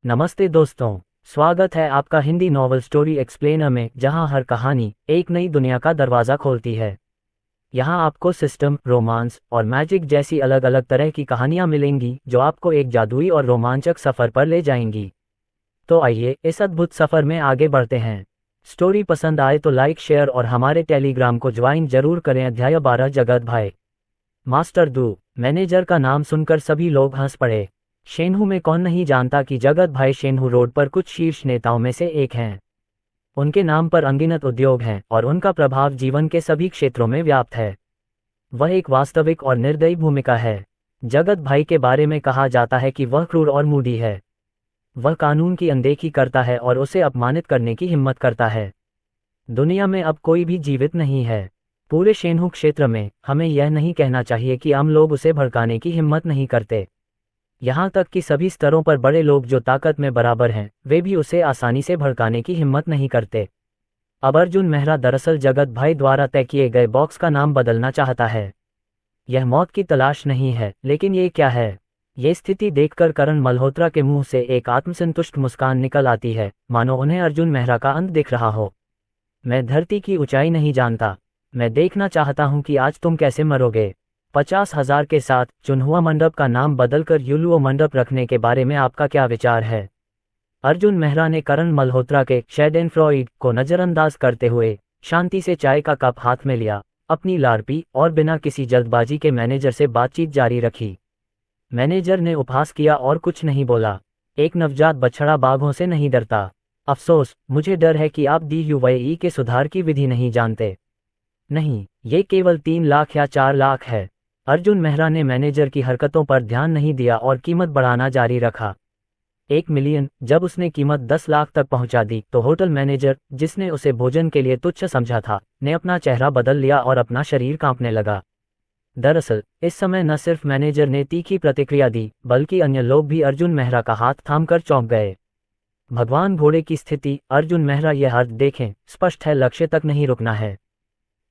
नमस्ते दोस्तों, स्वागत है आपका हिंदी नॉवल स्टोरी एक्सप्लेनर में, जहां हर कहानी एक नई दुनिया का दरवाज़ा खोलती है। यहां आपको सिस्टम, रोमांस और मैजिक जैसी अलग अलग तरह की कहानियां मिलेंगी जो आपको एक जादुई और रोमांचक सफ़र पर ले जाएंगी। तो आइए इस अद्भुत सफ़र में आगे बढ़ते हैं। स्टोरी पसंद आए तो लाइक, शेयर और हमारे टेलीग्राम को ज्वाइन जरूर करें। अध्याय 12, जगत भाई। मास्टर दू मैनेजर का नाम सुनकर सभी लोग हंस पड़े। शेन्हू में कौन नहीं जानता कि जगत भाई शेन्हू रोड पर कुछ शीर्ष नेताओं में से एक हैं। उनके नाम पर अनगिनत उद्योग हैं और उनका प्रभाव जीवन के सभी क्षेत्रों में व्याप्त है। वह एक वास्तविक और निर्दयी भूमिका है। जगत भाई के बारे में कहा जाता है कि वह क्रूर और मूढ़ी है। वह कानून की अनदेखी करता है और उसे अपमानित करने की हिम्मत करता है। दुनिया में अब कोई भी जीवित नहीं है। पूरे शेन्हू क्षेत्र में हमें यह नहीं कहना चाहिए कि आम लोग उसे भड़काने की हिम्मत नहीं करते। यहाँ तक कि सभी स्तरों पर बड़े लोग जो ताकत में बराबर हैं, वे भी उसे आसानी से भड़काने की हिम्मत नहीं करते। अब अर्जुन मेहरा दरअसल जगत भाई द्वारा तय किए गए बॉक्स का नाम बदलना चाहता है। यह मौत की तलाश नहीं है, लेकिन ये क्या है? ये स्थिति देखकर करण मल्होत्रा के मुंह से एक आत्मसंतुष्ट मुस्कान निकल आती है, मानो उन्हें अर्जुन मेहरा का अंत दिख रहा हो। मैं धरती की ऊंचाई नहीं जानता। मैं देखना चाहता हूं कि आज तुम कैसे मरोगे। 50,000 के साथ चुनहुआ मंडप का नाम बदलकर युलुओ मंडप रखने के बारे में आपका क्या विचार है? अर्जुन मेहरा ने करण मल्होत्रा के शेडेनफ्रॉइड को नज़रअंदाज करते हुए शांति से चाय का कप हाथ में लिया, अपनी लारपी और बिना किसी जल्दबाजी के मैनेजर से बातचीत जारी रखी। मैनेजर ने उपहास किया और कुछ नहीं बोला। एक नवजात बछड़ा बाघों से नहीं डरता। अफसोस, मुझे डर है कि आप DUI के सुधार की विधि नहीं जानते। नहीं, ये केवल 3 लाख या 4 लाख है। अर्जुन मेहरा ने मैनेजर की हरकतों पर ध्यान नहीं दिया और कीमत बढ़ाना जारी रखा। 1 मिलियन। जब उसने कीमत 10 लाख तक पहुंचा दी तो होटल मैनेजर, जिसने उसे भोजन के लिए तुच्छ समझा था, ने अपना चेहरा बदल लिया और अपना शरीर कांपने लगा। दरअसल इस समय न सिर्फ मैनेजर ने तीखी प्रतिक्रिया दी, बल्कि अन्य लोग भी अर्जुन मेहरा का हाथ थामकर चौंक गए। भगवान घोड़े की स्थिति। अर्जुन मेहरा, यह अर्थ देखें, स्पष्ट है, लक्ष्य तक नहीं रुकना है।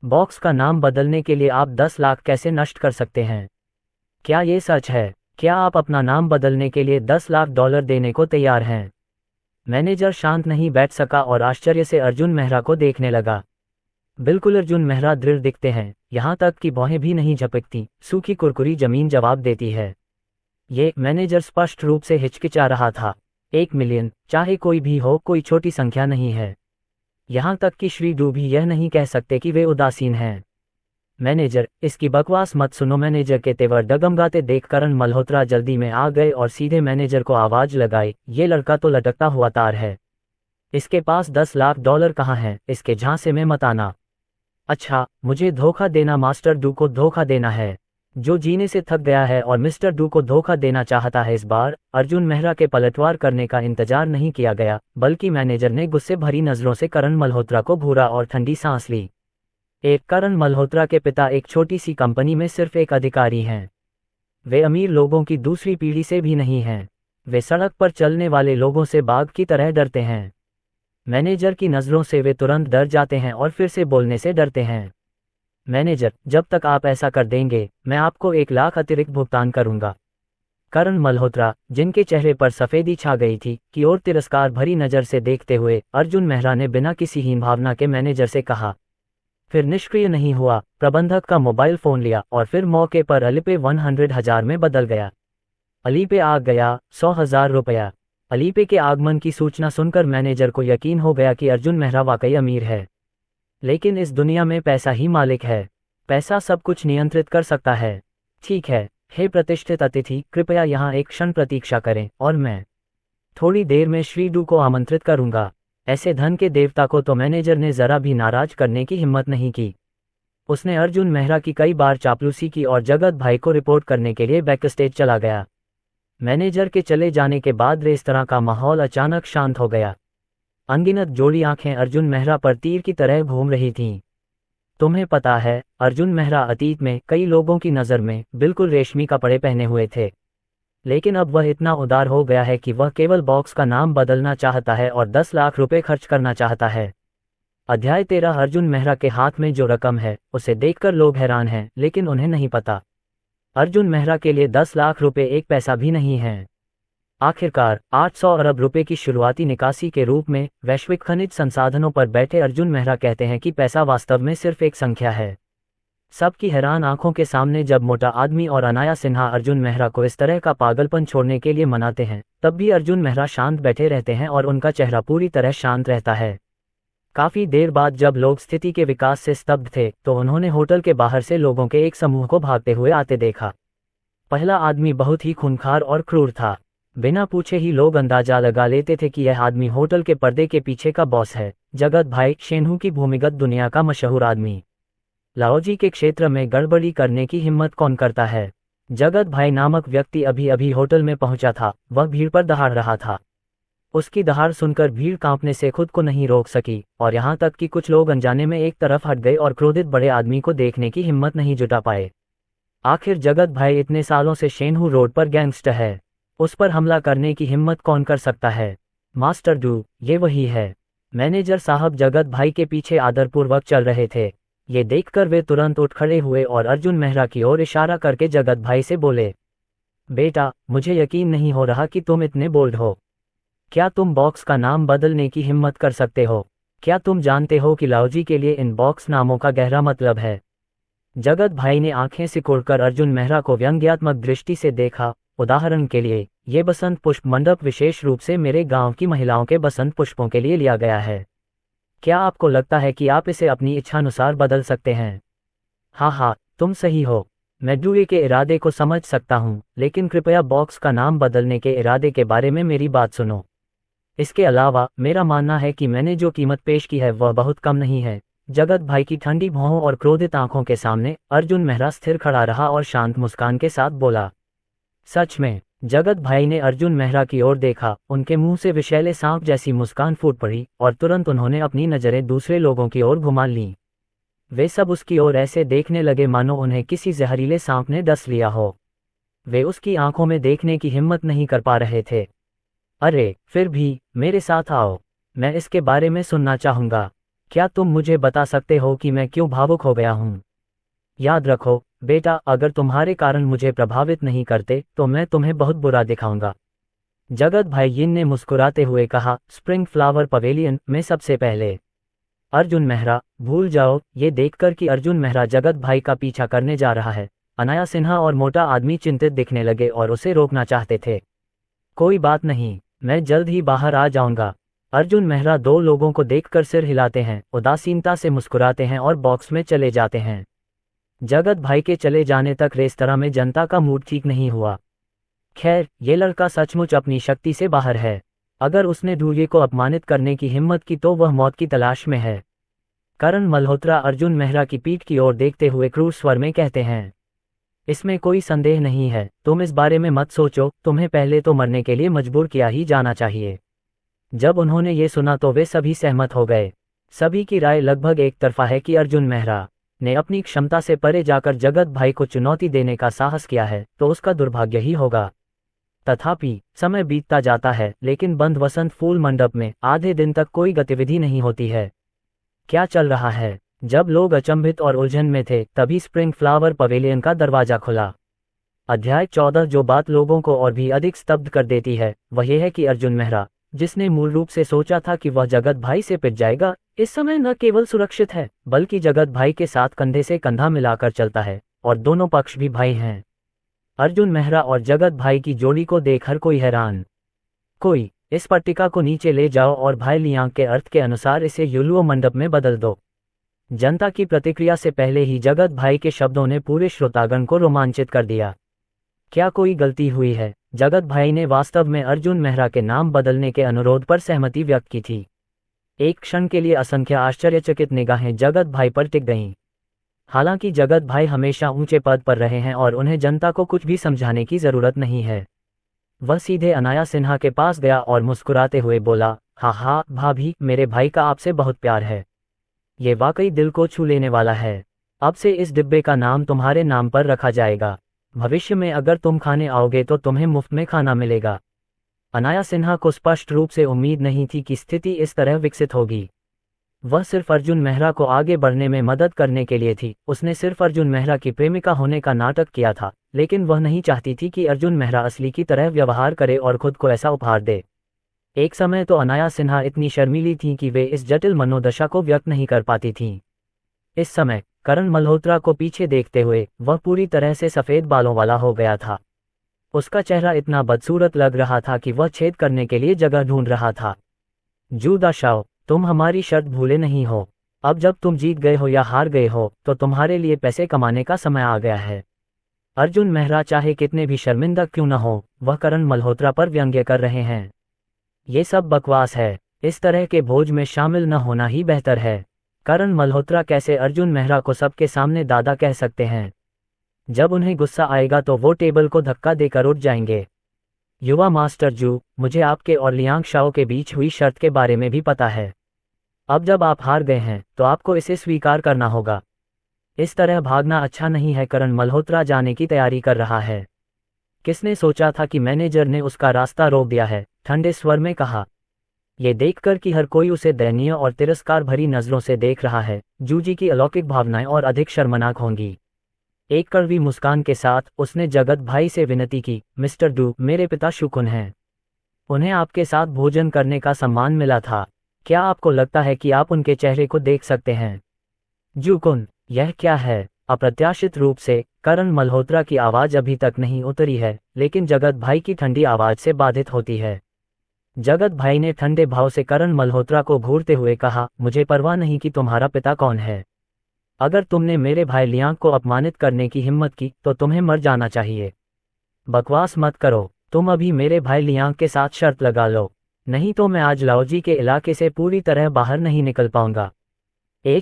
बॉक्स का नाम बदलने के लिए आप 10 लाख कैसे नष्ट कर सकते हैं? क्या ये सच है? क्या आप अपना नाम बदलने के लिए $10 लाख देने को तैयार हैं? मैनेजर शांत नहीं बैठ सका और आश्चर्य से अर्जुन मेहरा को देखने लगा। बिल्कुल, अर्जुन मेहरा दृढ़ दिखते हैं, यहाँ तक कि भौहें भी नहीं झपकती। सूखी कुरकुरी जमीन जवाब देती है। ये मैनेजर स्पष्ट रूप से हिचकिचा रहा था। 1 मिलियन, चाहे कोई भी हो, कोई छोटी संख्या नहीं है। यहाँ तक कि श्री डू भी यह नहीं कह सकते कि वे उदासीन हैं। मैनेजर, इसकी बकवास मत सुनो। मैनेजर के तेवर डगमगाते देख करण मल्होत्रा जल्दी में आ गए और सीधे मैनेजर को आवाज लगाई, ये लड़का तो लटकता हुआ तार है। इसके पास $10 लाख कहाँ हैं? इसके झांसे में मत आना। अच्छा, मुझे धोखा देना? मास्टर डू को धोखा देना है, जो जीने से थक गया है और मिस्टर डू को धोखा देना चाहता है। इस बार अर्जुन मेहरा के पलटवार करने का इंतजार नहीं किया गया, बल्कि मैनेजर ने गुस्से भरी नजरों से करण मल्होत्रा को घूरा और ठंडी सांस ली। करण मल्होत्रा के पिता एक छोटी सी कंपनी में सिर्फ एक अधिकारी हैं। वे अमीर लोगों की दूसरी पीढ़ी से भी नहीं हैं। वे सड़क पर चलने वाले लोगों से बाघ की तरह डरते हैं। मैनेजर की नज़रों से वे तुरंत डर जाते हैं और फिर से बोलने से डरते हैं। मैनेजर, जब तक आप ऐसा कर देंगे, मैं आपको 1 लाख अतिरिक्त भुगतान करूंगा। करण मल्होत्रा, जिनके चेहरे पर सफेदी छा गई थी, की ओर तिरस्कार भरी नज़र से देखते हुए अर्जुन मेहरा ने बिना किसी हीन भावना के मैनेजर से कहा। फिर निष्क्रिय नहीं हुआ। प्रबंधक का मोबाइल फोन लिया और फिर मौके पर अलीपे 100,000 में बदल गया। अलीपे आ गया, 100,000 रुपया। अलीपे के आगमन की सूचना सुनकर मैनेजर को यकीन हो गया कि अर्जुन मेहरा वाकई अमीर है। लेकिन इस दुनिया में पैसा ही मालिक है। पैसा सब कुछ नियंत्रित कर सकता है। ठीक है, हे प्रतिष्ठित अतिथि, कृपया यहाँ एक क्षण प्रतीक्षा करें और मैं थोड़ी देर में श्री डू को आमंत्रित करूंगा। ऐसे धन के देवता को तो मैनेजर ने जरा भी नाराज करने की हिम्मत नहीं की। उसने अर्जुन मेहरा की कई बार चापलूसी की और जगत भाई को रिपोर्ट करने के लिए बैकस्टेज चला गया। मैनेजर के चले जाने के बाद रेस्तरां का माहौल अचानक शांत हो गया। अनगिनत जोड़ी आंखें अर्जुन मेहरा पर तीर की तरह घूम रही थीं। तुम्हें पता है, अर्जुन मेहरा अतीत में कई लोगों की नज़र में बिल्कुल रेशमी कपड़े पहने हुए थे, लेकिन अब वह इतना उदार हो गया है कि वह केवल बॉक्स का नाम बदलना चाहता है और 10 लाख रुपए खर्च करना चाहता है। अध्याय 13। अर्जुन मेहरा के हाथ में जो रकम है, उसे देखकर लोग हैरान हैं, लेकिन उन्हें नहीं पता अर्जुन मेहरा के लिए 10 लाख रुपए एक पैसा भी नहीं है। आखिरकार 800 अरब रुपए की शुरुआती निकासी के रूप में वैश्विक खनिज संसाधनों पर बैठे अर्जुन मेहरा कहते हैं कि पैसा वास्तव में सिर्फ एक संख्या है। सबकी हैरान आंखों के सामने जब मोटा आदमी और अनाया सिन्हा अर्जुन मेहरा को इस तरह का पागलपन छोड़ने के लिए मनाते हैं, तब भी अर्जुन मेहरा शांत बैठे रहते हैं और उनका चेहरा पूरी तरह शांत रहता है। काफी देर बाद जब लोग स्थिति के विकास से स्तब्ध थे तो उन्होंने होटल के बाहर से लोगों के एक समूह को भागते हुए आते देखा। पहला आदमी बहुत ही खूंखार और क्रूर था। बिना पूछे ही लोग अंदाजा लगा लेते थे कि यह आदमी होटल के पर्दे के पीछे का बॉस है, जगत भाई शेन्हू की भूमिगत दुनिया का मशहूर आदमी। लाओजी के क्षेत्र में गड़बड़ी करने की हिम्मत कौन करता है। जगत भाई नामक व्यक्ति अभी अभी होटल में पहुंचा था। वह भीड़ पर दहाड़ रहा था। उसकी दहाड़ सुनकर भीड़ कांपने से खुद को नहीं रोक सकी और यहाँ तक कि कुछ लोग अनजाने में एक तरफ हट गए और क्रोधित बड़े आदमी को देखने की हिम्मत नहीं जुटा पाए। आखिर जगत भाई इतने सालों से शेन्हू रोड पर गैंगस्टर है, उस पर हमला करने की हिम्मत कौन कर सकता है। मास्टर डू, ये वही है। मैनेजर साहब जगत भाई के पीछे आदरपूर्वक चल रहे थे। ये देखकर वे तुरंत उठ खड़े हुए और अर्जुन मेहरा की ओर इशारा करके जगत भाई से बोले, बेटा, मुझे यकीन नहीं हो रहा कि तुम इतने बोल्ड हो। क्या तुम बॉक्स का नाम बदलने की हिम्मत कर सकते हो? क्या तुम जानते हो कि लाओजी के लिए इन बॉक्स नामों का गहरा मतलब है? जगत भाई ने आंखें सिकुड़कर अर्जुन मेहरा को व्यंग्यात्मक दृष्टि से देखा। उदाहरण के लिए, ये बसंत पुष्प मंडप विशेष रूप से मेरे गांव की महिलाओं के बसंत पुष्पों के लिए लिया गया है। क्या आपको लगता है कि आप इसे अपनी इच्छानुसार बदल सकते हैं? हाँ, तुम सही हो। मैं डुए के इरादे को समझ सकता हूँ, लेकिन कृपया बॉक्स का नाम बदलने के इरादे के बारे में मेरी बात सुनो। इसके अलावा मेरा मानना है कि मैंने जो कीमत पेश की है वह बहुत कम नहीं है। जगत भाई की ठंडी भौहों और क्रोधित आंखों के सामने अर्जुन मेहरा स्थिर खड़ा रहा और शांत मुस्कान के साथ बोला, सच में? जगत भाई ने अर्जुन मेहरा की ओर देखा। उनके मुंह से विषैले सांप जैसी मुस्कान फूट पड़ी और तुरंत उन्होंने अपनी नजरें दूसरे लोगों की ओर घुमा लीं। वे सब उसकी ओर ऐसे देखने लगे मानो उन्हें किसी जहरीले सांप ने डस लिया हो। वे उसकी आंखों में देखने की हिम्मत नहीं कर पा रहे थे। अरे, फिर भी मेरे साथ आओ, मैं इसके बारे में सुनना चाहूंगा। क्या तुम मुझे बता सकते हो कि मैं क्यों भावुक हो गया हूँ? याद रखो बेटा, अगर तुम्हारे कारण मुझे प्रभावित नहीं करते तो मैं तुम्हें बहुत बुरा दिखाऊंगा। जगत भाई यिन ने मुस्कुराते हुए कहा, स्प्रिंग फ्लावर पवेलियन में सबसे पहले। अर्जुन मेहरा, भूल जाओ। ये देखकर कि अर्जुन मेहरा जगत भाई का पीछा करने जा रहा है, अनाया सिन्हा और मोटा आदमी चिंतित दिखने लगे और उसे रोकना चाहते थे। कोई बात नहीं, मैं जल्द ही बाहर आ जाऊंगा। अर्जुन मेहरा दो लोगों को देखकर सिर हिलाते हैं, उदासीनता से मुस्कुराते हैं और बॉक्स में चले जाते हैं। जगत भाई के चले जाने तक रेस्तरां में जनता का मूड ठीक नहीं हुआ। खैर, ये लड़का सचमुच अपनी शक्ति से बाहर है। अगर उसने ढूंढे को अपमानित करने की हिम्मत की तो वह मौत की तलाश में है। करण मल्होत्रा अर्जुन मेहरा की पीठ की ओर देखते हुए क्रूर स्वर में कहते हैं, इसमें कोई संदेह नहीं है, तुम इस बारे में मत सोचो, तुम्हें पहले तो मरने के लिए मजबूर किया ही जाना चाहिए। जब उन्होंने ये सुना तो वे सभी सहमत हो गए। सभी की राय लगभग एक तरफा है कि अर्जुन मेहरा ने अपनी क्षमता से परे जाकर जगत भाई को चुनौती देने का साहस किया है तो उसका दुर्भाग्य ही होगा। तथापि समय बीतता जाता है, लेकिन बंद वसंत फूल मंडप में आधे दिन तक कोई गतिविधि नहीं होती है। क्या चल रहा है? जब लोग अचंभित और उलझन में थे तभी स्प्रिंग फ्लावर पवेलियन का दरवाजा खुला। अध्याय 14। जो बात लोगों को और भी अधिक स्तब्ध कर देती है वह यह है कि अर्जुन मेहरा, जिसने मूल रूप से सोचा था कि वह जगत भाई से पिट जाएगा, इस समय न केवल सुरक्षित है बल्कि जगत भाई के साथ कंधे से कंधा मिलाकर चलता है और दोनों पक्ष भी भाई हैं। अर्जुन मेहरा और जगत भाई की जोड़ी को देख हर कोई हैरान। कोई इस पट्टिका को नीचे ले जाओ और भाई लियांग के अर्थ के अनुसार इसे युलुओ मंडप में बदल दो। जनता की प्रतिक्रिया से पहले ही जगत भाई के शब्दों ने पूरे श्रोतागण को रोमांचित कर दिया। क्या कोई गलती हुई है? जगत भाई ने वास्तव में अर्जुन मेहरा के नाम बदलने के अनुरोध पर सहमति व्यक्त की थी। एक क्षण के लिए असंख्य आश्चर्यचकित निगाहें जगत भाई पर टिक गईं। हालांकि जगत भाई हमेशा ऊंचे पद पर रहे हैं और उन्हें जनता को कुछ भी समझाने की जरूरत नहीं है। वह सीधे अनाया सिन्हा के पास गया और मुस्कुराते हुए बोला, हाँ भाभी, मेरे भाई का आपसे बहुत प्यार है। ये वाकई दिल को छू लेने वाला है। अब से इस डिब्बे का नाम तुम्हारे नाम पर रखा जाएगा। भविष्य में अगर तुम खाने आओगे तो तुम्हें मुफ्त में खाना मिलेगा। अनाया सिन्हा को स्पष्ट रूप से उम्मीद नहीं थी कि स्थिति इस तरह विकसित होगी। वह सिर्फ अर्जुन मेहरा को आगे बढ़ने में मदद करने के लिए थी। उसने सिर्फ अर्जुन मेहरा की प्रेमिका होने का नाटक किया था, लेकिन वह नहीं चाहती थी कि अर्जुन मेहरा असली की तरह व्यवहार करे और खुद को ऐसा उपहार दे। एक समय तो अनाया सिन्हा इतनी शर्मीली थीं कि वे इस जटिल मनोदशा को व्यक्त नहीं कर पाती थीं। इस समय करण मल्होत्रा को पीछे देखते हुए वह पूरी तरह से सफ़ेद बालों वाला हो गया था। उसका चेहरा इतना बदसूरत लग रहा था कि वह छेद करने के लिए जगह ढूंढ रहा था। जूदा शाओ, तुम हमारी शर्त भूले नहीं हो। अब जब तुम जीत गए हो या हार गए हो तो तुम्हारे लिए पैसे कमाने का समय आ गया है। अर्जुन मेहरा चाहे कितने भी शर्मिंदा क्यों न हो, वह करण मल्होत्रा पर व्यंग्य कर रहे हैं। ये सब बकवास है। इस तरह के भोज में शामिल न होना ही बेहतर है। करण मल्होत्रा कैसे अर्जुन मेहरा को सबके सामने दादा कह सकते हैं? जब उन्हें गुस्सा आएगा तो वो टेबल को धक्का देकर उठ जाएंगे। युवा मास्टर जू, मुझे आपके और लियांग शाओ के बीच हुई शर्त के बारे में भी पता है। अब जब आप हार गए हैं तो आपको इसे स्वीकार करना होगा। इस तरह भागना अच्छा नहीं है। करण मल्होत्रा जाने की तैयारी कर रहा है। किसने सोचा था कि मैनेजर ने उसका रास्ता रोक दिया है, ठंडे स्वर में कहा। ये देखकर कि हर कोई उसे दयनीय और तिरस्कार भरी नजरों से देख रहा है, जूजी की अलौकिक भावनाएं और अधिक शर्मनाक होंगी। एक कड़वी मुस्कान के साथ उसने जगत भाई से विनती की, मिस्टर डू, मेरे पिता शुकुन हैं। उन्हें आपके साथ भोजन करने का सम्मान मिला था। क्या आपको लगता है कि आप उनके चेहरे को देख सकते हैं? जुकुन, यह क्या है? अप्रत्याशित रूप से करण मल्होत्रा की आवाज अभी तक नहीं उतरी है, लेकिन जगत भाई की ठंडी आवाज से बाधित होती है। जगत भाई ने ठंडे भाव से करण मल्होत्रा को घूरते हुए कहा, मुझे परवाह नहीं कि तुम्हारा पिता कौन है। अगर तुमने मेरे भाई लियांग को अपमानित करने की हिम्मत की तो तुम्हें मर जाना चाहिए। बकवास मत करो। तुम अभी मेरे भाई लियांग के साथ शर्त लगा लो, नहीं तो मैं आज लाओजी के इलाके से पूरी तरह बाहर नहीं निकल पाऊंगा।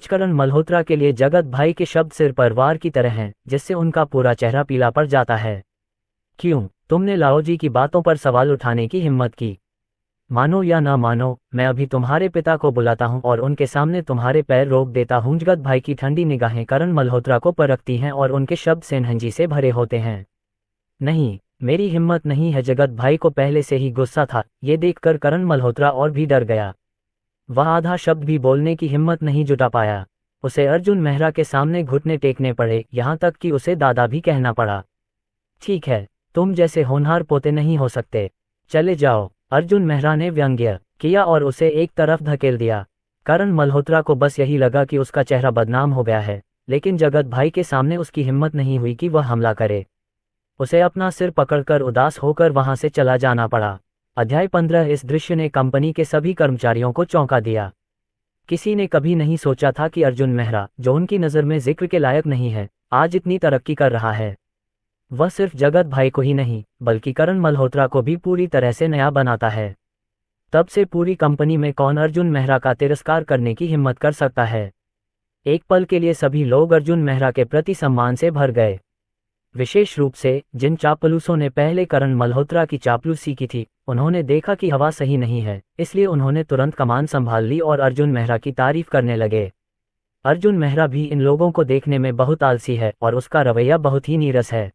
करण मल्होत्रा के लिए जगत भाई के शब्द सिर पर वार की तरह हैं, जिससे उनका पूरा चेहरा पीला पड़ जाता है। क्यों तुमने लाओजी की बातों पर सवाल उठाने की हिम्मत की? मानो या ना मानो, मैं अभी तुम्हारे पिता को बुलाता हूं और उनके सामने तुम्हारे पैर रोक देता हूं। जगत भाई की ठंडी निगाहें करण मल्होत्रा को परखती हैं और उनके शब्द सेनहंजी से भरे होते हैं। नहीं, मेरी हिम्मत नहीं है। जगत भाई को पहले से ही गुस्सा था। ये देखकर करण मल्होत्रा और भी डर गया। वह आधा शब्द भी बोलने की हिम्मत नहीं जुटा पाया। उसे अर्जुन मेहरा के सामने घुटने टेकने पड़े, यहाँ तक कि उसे दादा भी कहना पड़ा। ठीक है, तुम जैसे होनहार पोते नहीं हो सकते, चले जाओ, अर्जुन मेहरा ने व्यंग्य किया और उसे एक तरफ धकेल दिया। करण मल्होत्रा को बस यही लगा कि उसका चेहरा बदनाम हो गया है, लेकिन जगत भाई के सामने उसकी हिम्मत नहीं हुई कि वह हमला करे। उसे अपना सिर पकड़कर उदास होकर वहां से चला जाना पड़ा। अध्याय 15। इस दृश्य ने कंपनी के सभी कर्मचारियों को चौंका दिया। किसी ने कभी नहीं सोचा था कि अर्जुन मेहरा, जो उनकी नज़र में जिक्र के लायक नहीं है, आज इतनी तरक्की कर रहा है। वह सिर्फ जगत भाई को ही नहीं, बल्कि करण मल्होत्रा को भी पूरी तरह से नया बनाता है। तब से पूरी कंपनी में कौन अर्जुन मेहरा का तिरस्कार करने की हिम्मत कर सकता है? एक पल के लिए सभी लोग अर्जुन मेहरा के प्रति सम्मान से भर गए। विशेष रूप से जिन चापलूसों ने पहले करण मल्होत्रा की चापलूसी की थी, उन्होंने देखा कि हवा सही नहीं है, इसलिए उन्होंने तुरंत कमान संभाल ली और अर्जुन मेहरा की तारीफ करने लगे। अर्जुन मेहरा भी इन लोगों को देखने में बहुत आलसी है और उसका रवैया बहुत ही नीरस है।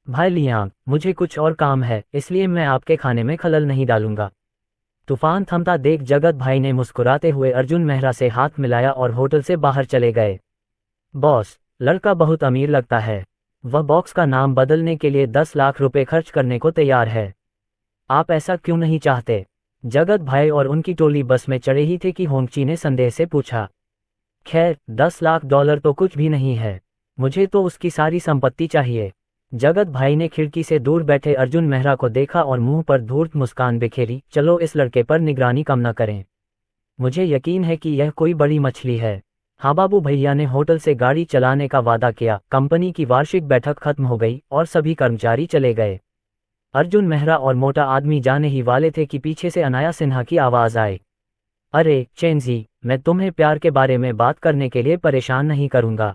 भाई लियांग, मुझे कुछ और काम है, इसलिए मैं आपके खाने में खलल नहीं डालूंगा। तूफान थमता देख जगत भाई ने मुस्कुराते हुए अर्जुन मेहरा से हाथ मिलाया और होटल से बाहर चले गए। बॉस, लड़का बहुत अमीर लगता है। वह बॉक्स का नाम बदलने के लिए 10 लाख रुपए खर्च करने को तैयार है। आप ऐसा क्यों नहीं चाहते? जगत भाई और उनकी टोली बस में चढ़े ही थे कि होंगची ने संदेह से पूछा। खैर, 10 लाख डॉलर तो कुछ भी नहीं है, मुझे तो उसकी सारी संपत्ति चाहिए। जगत भाई ने खिड़की से दूर बैठे अर्जुन मेहरा को देखा और मुंह पर धूर्त मुस्कान बिखेरी। चलो इस लड़के पर निगरानी कम न करें, मुझे यकीन है कि यह कोई बड़ी मछली है। हाँ बाबू भैया ने होटल से गाड़ी चलाने का वादा किया। कंपनी की वार्षिक बैठक खत्म हो गई और सभी कर्मचारी चले गए। अर्जुन मेहरा और मोटा आदमी जाने ही वाले थे कि पीछे से अनाया सिन्हा की आवाज आई। अरे चेंजी, मैं तुम्हें प्यार के बारे में बात करने के लिए परेशान नहीं करूंगा,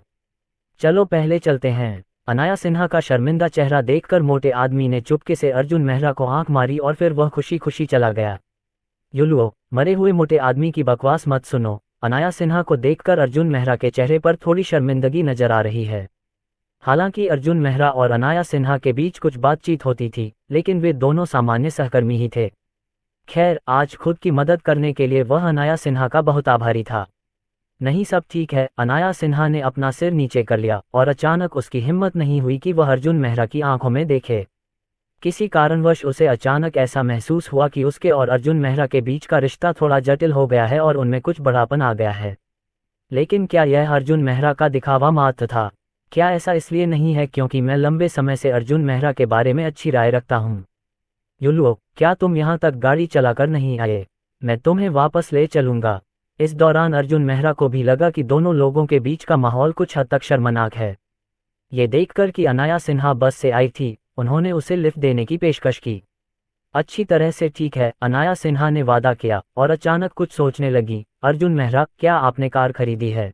चलो पहले चलते हैं। अनाया सिन्हा का शर्मिंदा चेहरा देखकर मोटे आदमी ने चुपके से अर्जुन मेहरा को आंख मारी और फिर वह खुशी खुशी चला गया। युलुओ, मरे हुए मोटे आदमी की बकवास मत सुनो। अनाया सिन्हा को देखकर अर्जुन मेहरा के चेहरे पर थोड़ी शर्मिंदगी नजर आ रही है। हालांकि अर्जुन मेहरा और अनाया सिन्हा के बीच कुछ बातचीत होती थी, लेकिन वे दोनों सामान्य सहकर्मी ही थे। खैर, आज खुद की मदद करने के लिए वह अनाया सिन्हा का बहुत आभारी था। नहीं, सब ठीक है। अनाया सिन्हा ने अपना सिर नीचे कर लिया और अचानक उसकी हिम्मत नहीं हुई कि वह अर्जुन मेहरा की आंखों में देखे। किसी कारणवश उसे अचानक ऐसा महसूस हुआ कि उसके और अर्जुन मेहरा के बीच का रिश्ता थोड़ा जटिल हो गया है और उनमें कुछ बड़ापन आ गया है। लेकिन क्या यह अर्जुन मेहरा का दिखावा मात्र था? क्या ऐसा इसलिए नहीं है क्योंकि मैं लंबे समय से अर्जुन मेहरा के बारे में अच्छी राय रखता हूँ? युलुओ, क्या तुम यहाँ तक गाड़ी चलाकर नहीं आए? मैं तुम्हें वापस ले चलूंगा। इस दौरान अर्जुन मेहरा को भी लगा कि दोनों लोगों के बीच का माहौल कुछ हद तक शर्मनाक है। ये देखकर कि अनाया सिन्हा बस से आई थी, उन्होंने उसे लिफ्ट देने की पेशकश की। अच्छी तरह से ठीक है, अनाया सिन्हा ने वादा किया और अचानक कुछ सोचने लगी। अर्जुन मेहरा, क्या आपने कार खरीदी है?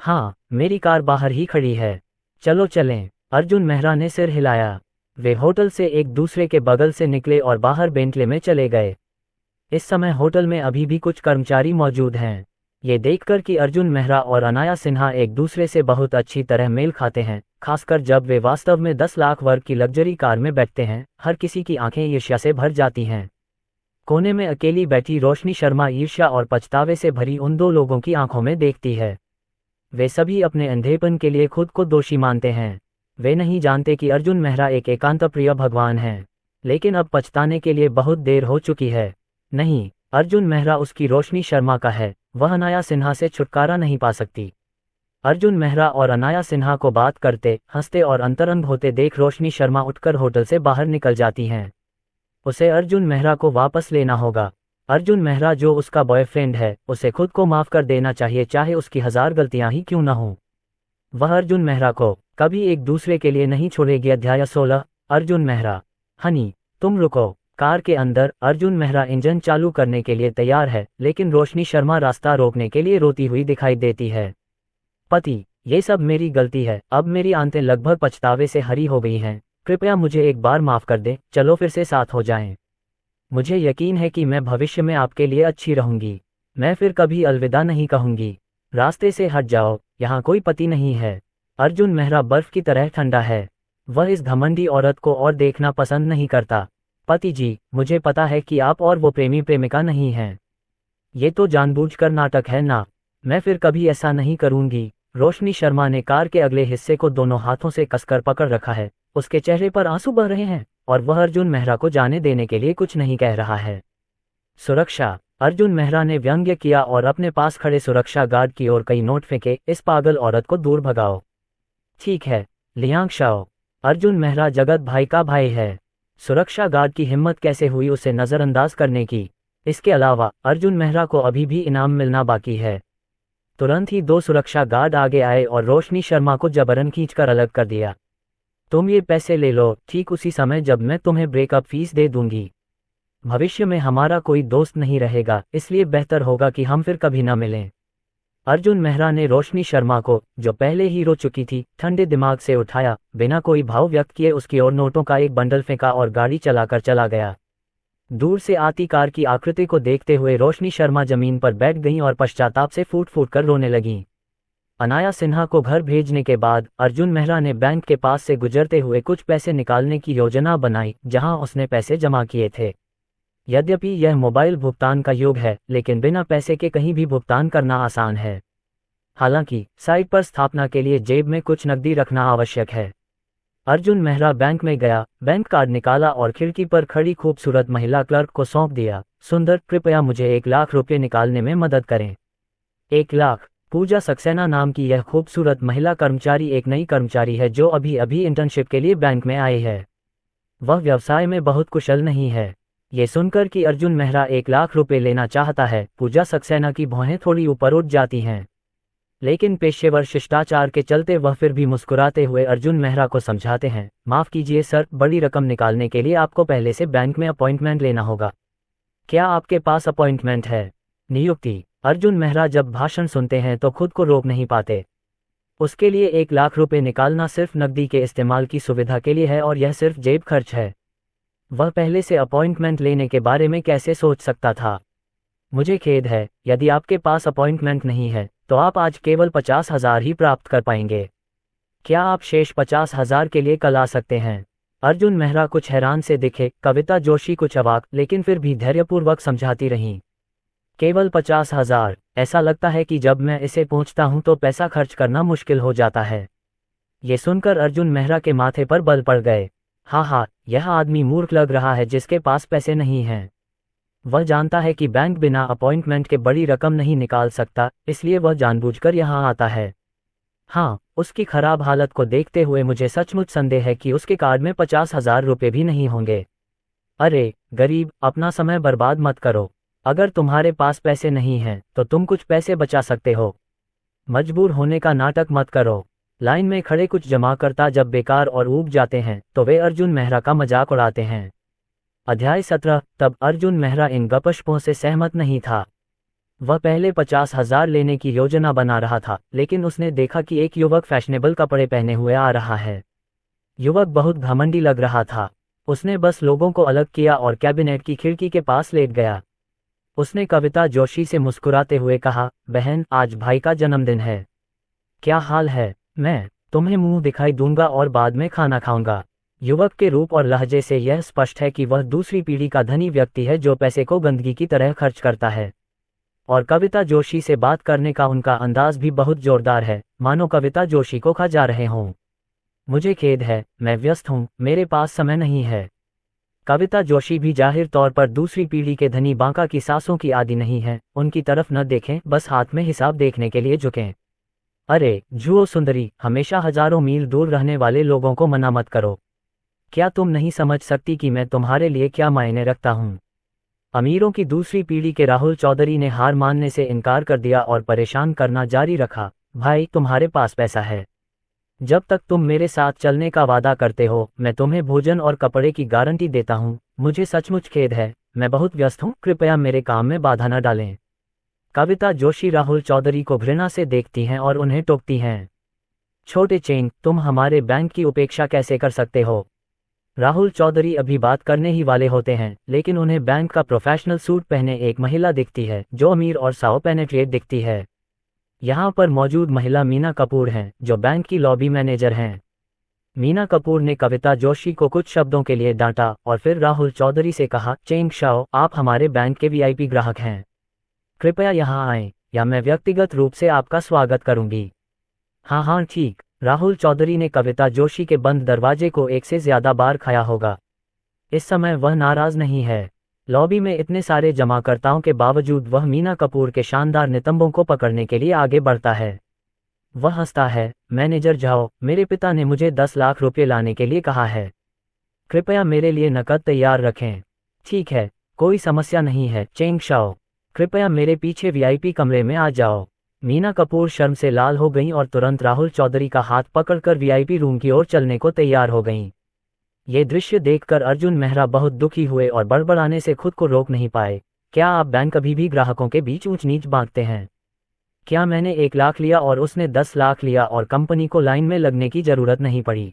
हाँ, मेरी कार बाहर ही खड़ी है। चलो चलें। अर्जुन मेहरा ने सिर हिलाया। वे होटल से एक दूसरे के बगल से निकले और बाहर बेंटले में चले गए। इस समय होटल में अभी भी कुछ कर्मचारी मौजूद हैं। ये देखकर कि अर्जुन मेहरा और अनाया सिन्हा एक दूसरे से बहुत अच्छी तरह मेल खाते हैं, खासकर जब वे वास्तव में 10 लाख वर्ग की लग्जरी कार में बैठते हैं, हर किसी की आंखें ईर्ष्या से भर जाती हैं। कोने में अकेली बैठी रोशनी शर्मा ईर्ष्या और पछतावे से भरी उन दो लोगों की आंखों में देखती है। वे सभी अपने अंधेपन के लिए खुद को दोषी मानते हैं। वे नहीं जानते कि अर्जुन मेहरा एक एकांत प्रिय भगवान हैं। लेकिन अब पछताने के लिए बहुत देर हो चुकी है। नहीं, अर्जुन मेहरा उसकी रोशनी शर्मा का है, वह अनाया सिन्हा से छुटकारा नहीं पा सकती। अर्जुन मेहरा और अनाया सिन्हा को बात करते, हंसते और अंतरंग होते देख रोशनी शर्मा उठकर होटल से बाहर निकल जाती हैं। उसे अर्जुन मेहरा को वापस लेना होगा। अर्जुन मेहरा जो उसका बॉयफ्रेंड है, उसे खुद को माफ कर देना चाहिए, चाहे उसकी 1000 गलतियां ही क्यों न हों। वह अर्जुन मेहरा को कभी एक दूसरे के लिए नहीं छोड़ेगी। अध्याय 16। अर्जुन मेहरा। हनी, तुम रुको। कार के अंदर अर्जुन मेहरा इंजन चालू करने के लिए तैयार है, लेकिन रोशनी शर्मा रास्ता रोकने के लिए रोती हुई दिखाई देती है। पति, ये सब मेरी गलती है। अब मेरी आंतें लगभग पछतावे से हरी हो गई हैं। कृपया मुझे एक बार माफ कर दे, चलो फिर से साथ हो जाएं। मुझे यकीन है कि मैं भविष्य में आपके लिए अच्छी रहूंगी। मैं फिर कभी अलविदा नहीं कहूंगी। रास्ते से हट जाओ, यहाँ कोई पति नहीं है। अर्जुन मेहरा बर्फ की तरह ठंडा है। वह इस घमंडी औरत को और देखना पसंद नहीं करता। पति जी, मुझे पता है कि आप और वो प्रेमी प्रेमिका नहीं हैं। ये तो जानबूझकर नाटक है ना। मैं फिर कभी ऐसा नहीं करूंगी। रोशनी शर्मा ने कार के अगले हिस्से को दोनों हाथों से कसकर पकड़ रखा है। उसके चेहरे पर आंसू बह रहे हैं और वह अर्जुन मेहरा को जाने देने के लिए कुछ नहीं कह रहा है। सुरक्षा, अर्जुन मेहरा ने व्यंग्य किया और अपने पास खड़े सुरक्षा गार्ड की ओर कई नोट फेंके। इस पागल औरत को दूर भगाओ। ठीक है, लियांग शाओ। अर्जुन मेहरा जगत भाई का भाई है। सुरक्षा गार्ड की हिम्मत कैसे हुई उसे नजरअंदाज करने की। इसके अलावा अर्जुन मेहरा को अभी भी इनाम मिलना बाकी है। तुरंत ही 2 सुरक्षा गार्ड आगे आए और रोशनी शर्मा को जबरन खींचकर अलग कर दिया। तुम ये पैसे ले लो, ठीक उसी समय जब मैं तुम्हें ब्रेकअप फीस दे दूंगी। भविष्य में हमारा कोई दोस्त नहीं रहेगा, इसलिए बेहतर होगा कि हम फिर कभी न मिलें। अर्जुन मेहरा ने रोशनी शर्मा को, जो पहले ही रो चुकी थी, ठंडे दिमाग से उठाया, बिना कोई भाव व्यक्त किए उसकी ओर नोटों का एक बंडल फेंका और गाड़ी चलाकर चला गया। दूर से आती कार की आकृति को देखते हुए रोशनी शर्मा जमीन पर बैठ गईं और पश्चाताप से फूट फूट कर रोने लगीं। अनाया सिन्हा को घर भेजने के बाद अर्जुन मेहरा ने बैंक के पास से गुजरते हुए कुछ पैसे निकालने की योजना बनाई, जहां उसने पैसे जमा किए थे। यद्यपि यह मोबाइल भुगतान का युग है, लेकिन बिना पैसे के कहीं भी भुगतान करना आसान है। हालांकि साइट पर स्थापना के लिए जेब में कुछ नकदी रखना आवश्यक है। अर्जुन मेहरा बैंक में गया, बैंक कार्ड निकाला और खिड़की पर खड़ी खूबसूरत महिला क्लर्क को सौंप दिया। सुंदर, कृपया मुझे 1 लाख रुपये निकालने में मदद करें। 1 लाख। पूजा सक्सेना नाम की यह खूबसूरत महिला कर्मचारी एक नई कर्मचारी है जो अभी अभी इंटर्नशिप के लिए बैंक में आई है। वह व्यवसाय में बहुत कुशल नहीं है। ये सुनकर कि अर्जुन मेहरा 1 लाख रुपए लेना चाहता है, पूजा सक्सेना की भौहें थोड़ी ऊपर उठ जाती हैं। लेकिन पेशेवर शिष्टाचार के चलते वह फिर भी मुस्कुराते हुए अर्जुन मेहरा को समझाते हैं, माफ कीजिए सर, बड़ी रकम निकालने के लिए आपको पहले से बैंक में अपॉइंटमेंट लेना होगा। क्या आपके पास अपॉइंटमेंट है? नियुक्ति। अर्जुन मेहरा जब भाषण सुनते हैं तो खुद को रोक नहीं पाते। उसके लिए 1 लाख रुपए निकालना सिर्फ नकदी के इस्तेमाल की सुविधा के लिए है और यह सिर्फ जेब खर्च है। वह पहले से अपॉइंटमेंट लेने के बारे में कैसे सोच सकता था? मुझे खेद है, यदि आपके पास अपॉइंटमेंट नहीं है तो आप आज केवल 50,000 ही प्राप्त कर पाएंगे। क्या आप शेष 50,000 के लिए कल आ सकते हैं? अर्जुन मेहरा कुछ हैरान से दिखे। कविता जोशी कुछ अवाक, लेकिन फिर भी धैर्यपूर्वक समझाती रहीं। केवल 50,000। ऐसा लगता है कि जब मैं इसे पहुंचता हूं तो पैसा खर्च करना मुश्किल हो जाता है। ये सुनकर अर्जुन मेहरा के माथे पर बल पड़ गए। हाँ, यह आदमी मूर्ख लग रहा है जिसके पास पैसे नहीं हैं। वह जानता है कि बैंक बिना अपॉइंटमेंट के बड़ी रकम नहीं निकाल सकता, इसलिए वह जानबूझकर यहाँ आता है। हाँ, उसकी खराब हालत को देखते हुए मुझे सचमुच संदेह है कि उसके कार्ड में 50,000 रुपये भी नहीं होंगे। अरे गरीब, अपना समय बर्बाद मत करो। अगर तुम्हारे पास पैसे नहीं हैं तो तुम कुछ पैसे बचा सकते हो। मजबूर होने का नाटक मत करो। लाइन में खड़े कुछ जमाकर्ता जब बेकार और ऊब जाते हैं तो वे अर्जुन मेहरा का मजाक उड़ाते हैं। अध्याय 17। तब अर्जुन मेहरा इन गपशपों से सहमत नहीं था। वह पहले 50,000 लेने की योजना बना रहा था, लेकिन उसने देखा कि एक युवक फैशनेबल कपड़े पहने हुए आ रहा है। युवक बहुत घमंडी लग रहा था। उसने बस लोगों को अलग किया और कैबिनेट की खिड़की के पास लेट गया। उसने कविता जोशी से मुस्कुराते हुए कहा, बहन, आज भाई का जन्मदिन है। क्या हाल है? मैं तुम्हें मुंह दिखाई दूंगा और बाद में खाना खाऊंगा। युवक के रूप और लहजे से यह स्पष्ट है कि वह दूसरी पीढ़ी का धनी व्यक्ति है जो पैसे को गंदगी की तरह खर्च करता है। और कविता जोशी से बात करने का उनका अंदाज भी बहुत जोरदार है, मानो कविता जोशी को खा जा रहे हों। मुझे खेद है, मैं व्यस्त हूँ, मेरे पास समय नहीं है। कविता जोशी भी जाहिर तौर पर दूसरी पीढ़ी के धनी बांका की सासों की आदि नहीं है। उनकी तरफ न देखें, बस हाथ में हिसाब देखने के लिए झुकें। अरे जुओ सुंदरी, हमेशा हजारों मील दूर रहने वाले लोगों को मना मत करो। क्या तुम नहीं समझ सकती कि मैं तुम्हारे लिए क्या मायने रखता हूँ? अमीरों की दूसरी पीढ़ी के राहुल चौधरी ने हार मानने से इनकार कर दिया और परेशान करना जारी रखा। भाई, तुम्हारे पास पैसा है। जब तक तुम मेरे साथ चलने का वादा करते हो, मैं तुम्हें भोजन और कपड़े की गारंटी देता हूँ। मुझे सचमुच खेद है, मैं बहुत व्यस्त हूँ, कृपया मेरे काम में बाधा न डालें। कविता जोशी राहुल चौधरी को घृणा से देखती हैं और उन्हें टोकती हैं। छोटे चेंग, तुम हमारे बैंक की उपेक्षा कैसे कर सकते हो? राहुल चौधरी अभी बात करने ही वाले होते हैं, लेकिन उन्हें बैंक का प्रोफेशनल सूट पहने एक महिला दिखती है जो अमीर और साव पेनेट्रेट दिखती है। यहाँ पर मौजूद महिला मीना कपूर हैं, जो बैंक की लॉबी मैनेजर हैं। मीना कपूर ने कविता जोशी को कुछ शब्दों के लिए डांटा और फिर राहुल चौधरी से कहा, चेंग शाओ, आप हमारे बैंक के वीआईपी ग्राहक हैं। कृपया यहाँ आएं, या मैं व्यक्तिगत रूप से आपका स्वागत करूंगी। हाँ, ठीक। राहुल चौधरी ने कविता जोशी के बंद दरवाजे को एक से ज्यादा बार खाया होगा। इस समय वह नाराज नहीं है। लॉबी में इतने सारे जमाकर्ताओं के बावजूद वह मीना कपूर के शानदार नितंबों को पकड़ने के लिए आगे बढ़ता है। वह हंसता है, मैनेजर जाओ, मेरे पिता ने मुझे 10 लाख रुपये लाने के लिए कहा है। कृपया मेरे लिए नकद तैयार रखें। ठीक है, कोई समस्या नहीं है। चेंग शाओ, कृपया मेरे पीछे वीआईपी कमरे में आ जाओ। मीना कपूर शर्म से लाल हो गईं और तुरंत राहुल चौधरी का हाथ पकड़कर वीआईपी रूम की ओर चलने को तैयार हो गईं। ये दृश्य देखकर अर्जुन मेहरा बहुत दुखी हुए और बड़बड़ाने से खुद को रोक नहीं पाए। क्या आप बैंक अभी भी ग्राहकों के बीच ऊंच नीच बांटते हैं? क्या मैंने 1 लाख लिया और उसने 10 लाख लिया और कंपनी को लाइन में लगने की जरूरत नहीं पड़ी?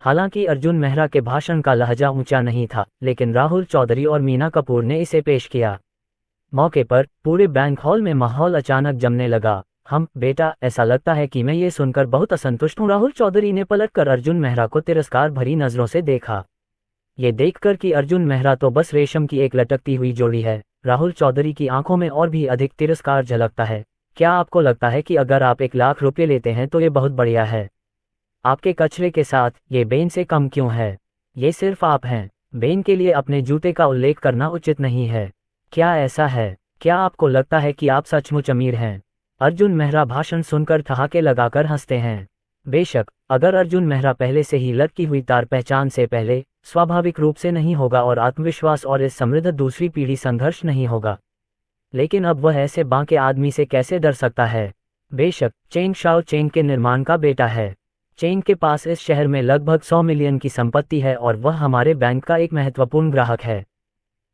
हालांकि अर्जुन मेहरा के भाषण का लहजा ऊंचा नहीं था, लेकिन राहुल चौधरी और मीना कपूर ने इसे पेश किया। मौके पर पूरे बैंक हॉल में माहौल अचानक जमने लगा। बेटा, ऐसा लगता है कि मैं ये सुनकर बहुत असंतुष्ट हूँ। राहुल चौधरी ने पलटकर अर्जुन मेहरा को तिरस्कार भरी नजरों से देखा। ये देखकर कि अर्जुन मेहरा तो बस रेशम की एक लटकती हुई जोड़ी है, राहुल चौधरी की आंखों में और भी अधिक तिरस्कार झलकता है। क्या आपको लगता है कि अगर आप 1 लाख रुपये लेते हैं तो ये बहुत बढ़िया है? आपके कचरे के साथ ये बेन से कम क्यों है? ये सिर्फ आप हैं। बेन के लिए अपने जूते का उल्लेख करना उचित नहीं है। क्या ऐसा है? क्या आपको लगता है कि आप सचमुच अमीर हैं? अर्जुन मेहरा भाषण सुनकर ठहाके लगाकर हंसते हैं। बेशक, अगर अर्जुन मेहरा पहले से ही लटकी हुई तार पहचान से पहले स्वाभाविक रूप से नहीं होगा और आत्मविश्वास और इस समृद्ध दूसरी पीढ़ी संघर्ष नहीं होगा, लेकिन अब वह ऐसे बांके आदमी से कैसे डर सकता है? बेशक, चेंग शाओ चेंग के निर्माण का बेटा है। चेंग के पास इस शहर में लगभग 100 मिलियन की संपत्ति है और वह हमारे बैंक का एक महत्वपूर्ण ग्राहक है।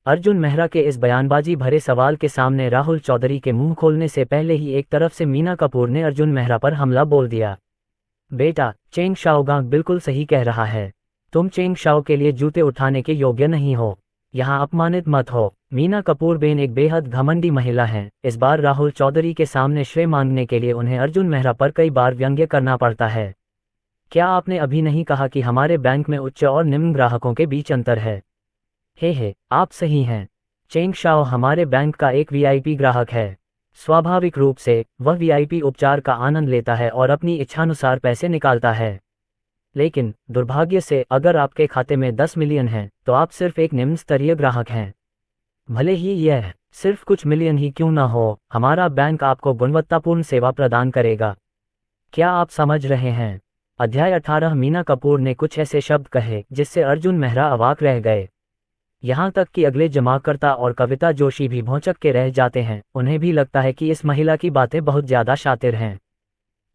अर्जुन मेहरा के इस बयानबाजी भरे सवाल के सामने राहुल चौधरी के मुंह खोलने से पहले ही एक तरफ से मीना कपूर ने अर्जुन मेहरा पर हमला बोल दिया। बेटा, चेंग शाओगांग बिल्कुल सही कह रहा है। तुम चेंग शाओ के लिए जूते उठाने के योग्य नहीं हो। यहाँ अपमानित मत हो। मीना कपूर बेन एक बेहद घमंडी महिला हैं। इस बार राहुल चौधरी के सामने श्रेय मांगने के लिए उन्हें अर्जुन मेहरा पर कई बार व्यंग्य करना पड़ता है। क्या आपने अभी नहीं कहा कि हमारे बैंक में उच्च और निम्न ग्राहकों के बीच अंतर है? हे, आप सही हैं। चेंग शाओ हमारे बैंक का एक वीआईपी ग्राहक है। स्वाभाविक रूप से वह वीआईपी उपचार का आनंद लेता है और अपनी इच्छानुसार पैसे निकालता है। लेकिन दुर्भाग्य से अगर आपके खाते में 10 मिलियन हैं तो आप सिर्फ एक निम्न स्तरीय ग्राहक हैं। भले ही यह सिर्फ कुछ मिलियन ही क्यों ना हो, हमारा बैंक आपको गुणवत्तापूर्ण सेवा प्रदान करेगा। क्या आप समझ रहे हैं? अध्याय 18। मीना कपूर ने कुछ ऐसे शब्द कहे जिससे अर्जुन मेहरा अवाक रह गए। यहाँ तक कि अगले जमाकर्ता और कविता जोशी भी भौंचक के रह जाते हैं। उन्हें भी लगता है कि इस महिला की बातें बहुत ज्यादा शातिर हैं।